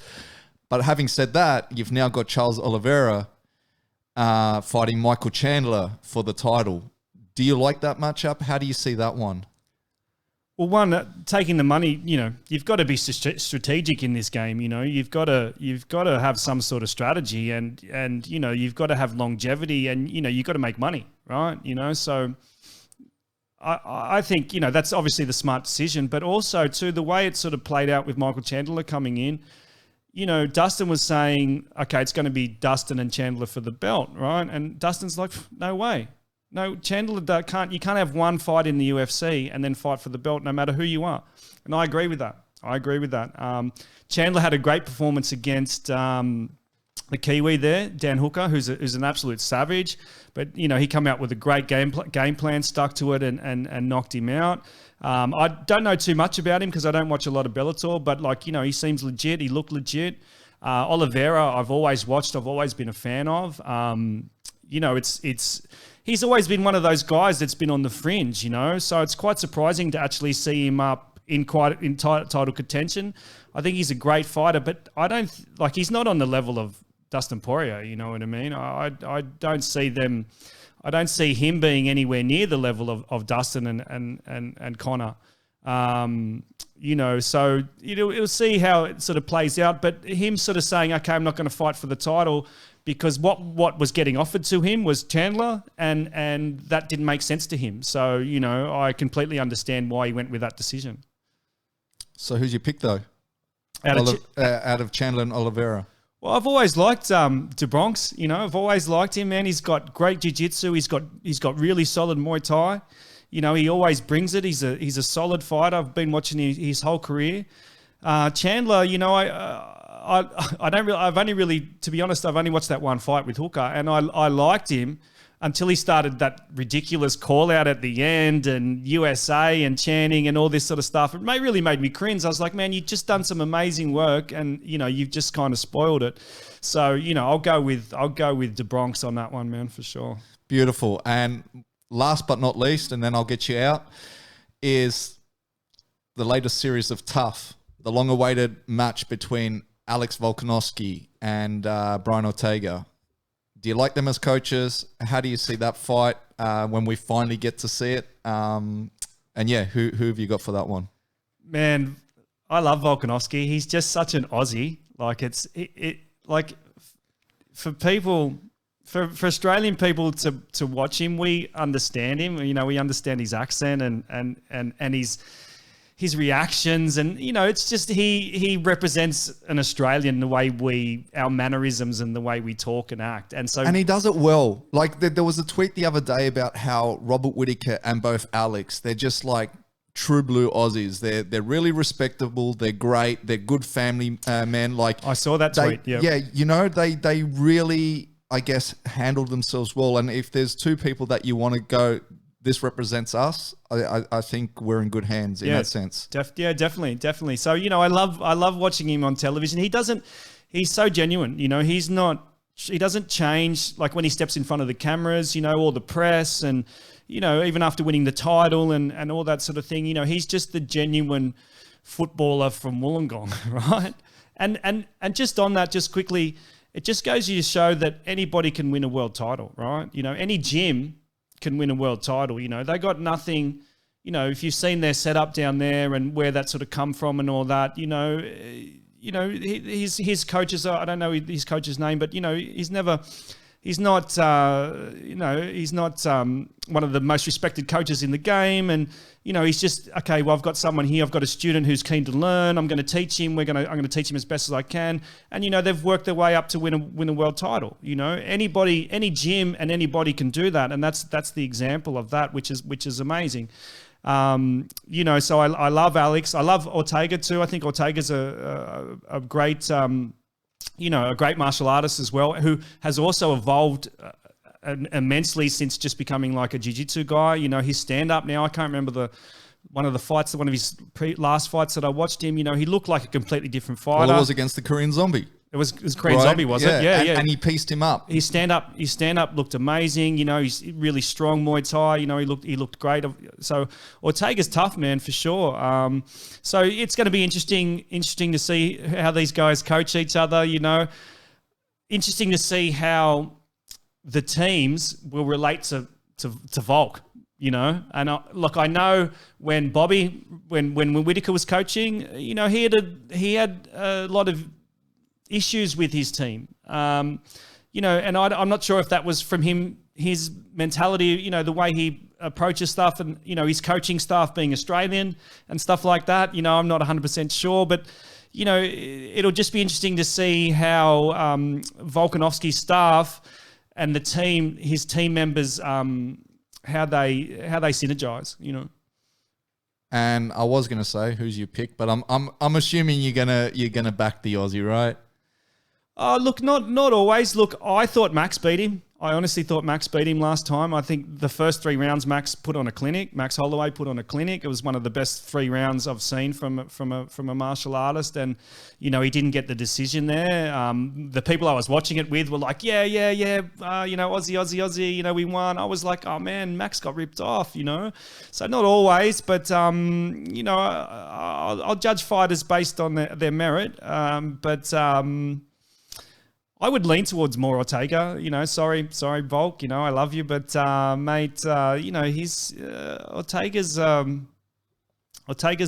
But having said that, you've now got Charles Oliveira fighting Michael Chandler for the title. Do you like that matchup? How do you see that one? Well, one, taking the money, you've got to be strategic in this game. You've got to have some sort of strategy, and you've got to have longevity, and you've got to make money, right? So I think that's obviously the smart decision, but also too the way it sort of played out with Michael Chandler coming in. Dustin was saying, okay, it's going to be Dustin and Chandler for the belt, right? And Dustin's like, no way. No, Chandler you can't have one fight in the UFC and then fight for the belt no matter who you are. And I agree with that. Chandler had a great performance against the Kiwi there, Dan Hooker, who's an absolute savage. But, he came out with a great game plan, stuck to it and knocked him out. I don't know too much about him because I don't watch a lot of Bellator, but he seems legit. He looked legit. Oliveira, I've always watched. I've always been a fan of. He's always been one of those guys that's been on the fringe. So it's quite surprising to actually see him up in title contention. I think he's a great fighter, but I don't he's not on the level of Dustin Poirier. You know what I mean? I don't see them. I don't see him being anywhere near the level of Dustin and Conor. So it'll see how it sort of plays out. But him sort of saying, okay, I'm not going to fight for the title because what was getting offered to him was Chandler, and that didn't make sense to him. So, I completely understand why he went with that decision. So who's your pick though? Out of Chandler and Oliveira? Well, I've always liked DeBronx. I've always liked him, man. He's got great jiu-jitsu. He's got really solid Muay Thai. He always brings it. He's a solid fighter. I've been watching his whole career. Chandler, I don't really. I've only really, to be honest, I've only watched that one fight with Hooker, and I liked him until he started that ridiculous call out at the end and USA and chanting and all this sort of stuff. It really made me cringe. I was like, man, you've just done some amazing work and, you've just kind of spoiled it. So, I'll go with DeBronx on that one, man, for sure. Beautiful. And last but not least, and then I'll get you out, is the latest series of Tough, the long-awaited match between Alex Volkanovski and Brian Ortega. Do you like them as coaches? How do you see that fight when we finally get to see it? And yeah, who have you got for that one? Man, I love Volkanovski. He's just such an Aussie. Like for people, for Australian people to watch him, we understand him. We understand his accent and his reactions, and it's just he represents an Australian, the way our mannerisms and the way we talk and act, and he does it well. Like there was a tweet the other day about how Robert Whittaker and both Alex, they're just like true blue Aussies. They're really respectable. They're great. They're good family men. Like I saw that tweet. Yeah, they really, I guess, handled themselves well. And if there's two people that you want to go, this represents us, I think we're in good hands in that sense. Definitely. So, I love watching him on television. He's so genuine, he doesn't change, like when he steps in front of the cameras, all the press and, even after winning the title and all that sort of thing, he's just the genuine footballer from Wollongong, right? And just on that, just quickly, it just goes to show that anybody can win a world title, right? Any gym can win a world title. They got nothing, if you've seen their setup down there and where that sort of come from and all that, his coaches are, I don't know his coach's name, but he's not one of the most respected coaches in the game. And, he's just, okay, well, I've got someone here. I've got a student who's keen to learn. I'm going to teach him. I'm going to teach him as best as I can. And, they've worked their way up to win a world title. Anybody, any gym and anybody can do that. And that's the example of that, which is amazing. So I love Alex. I love Ortega too. I think Ortega's a great, a great martial artist as well, who has also evolved immensely since just becoming like a jiu-jitsu guy. His stand-up now, I can't remember one of his last fights that I watched him, he looked like a completely different fighter. Well, it was against the Korean Zombie. It was Korean Zombie, was it? Yeah. And he pieced him up. His stand-up looked amazing. He's really strong Muay Thai. He looked great. So Ortega's tough, man, for sure. So it's going to be interesting to see how these guys coach each other. Interesting to see how the teams will relate to Volk. And I know when Whittaker was coaching, he had a lot of issues with his team, and I'm not sure if that was from him, his mentality, the way he approaches stuff, and his coaching staff being Australian and stuff like that. I'm not 100% sure, but it'll just be interesting to see how Volkanovski's staff and his team members, how they synergize. And I was gonna say who's your pick, but I'm assuming you're gonna back the Aussie, right? Oh, look, not always. Look, I thought Max beat him. I honestly thought Max beat him last time. I think the first 3 rounds Max put on a clinic. Max Holloway put on a clinic. It was one of the best 3 rounds I've seen from a martial artist. And, he didn't get the decision there. The people I was watching it with were like, yeah, Aussie, we won. I was like, oh man, Max got ripped off, So not always, but, I'll judge fighters based on their merit. I would lean towards more Ortega, sorry, Volk, I love you, but, mate, Ortega's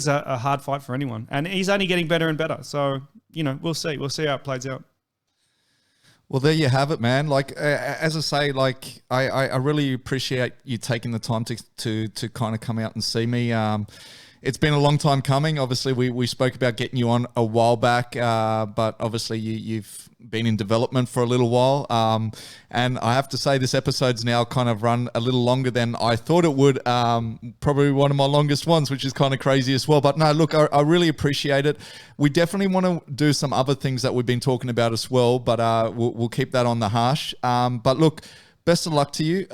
a hard fight for anyone, and he's only getting better and better. So, we'll see how it plays out. Well, there you have it, man. Like, as I say, like, I really appreciate you taking the time to kind of come out and see me. It's been a long time coming. Obviously, we spoke about getting you on a while back, but obviously you've been in development for a little while. And I have to say this episode's now kind of run a little longer than I thought it would. Probably one of my longest ones, which is kind of crazy as well. But no, look, I really appreciate it. We definitely want to do some other things that we've been talking about as well, but we'll keep that on the hash. But look, best of luck to you.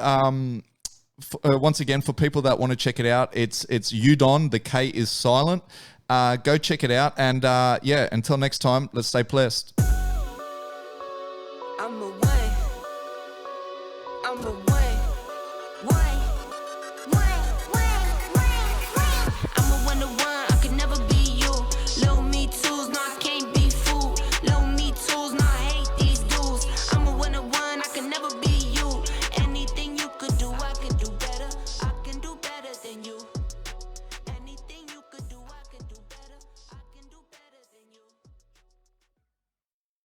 Once again, for people that want to check it out, it's Udokn. The K is silent. Go check it out. And until next time, let's stay blessed. I'm a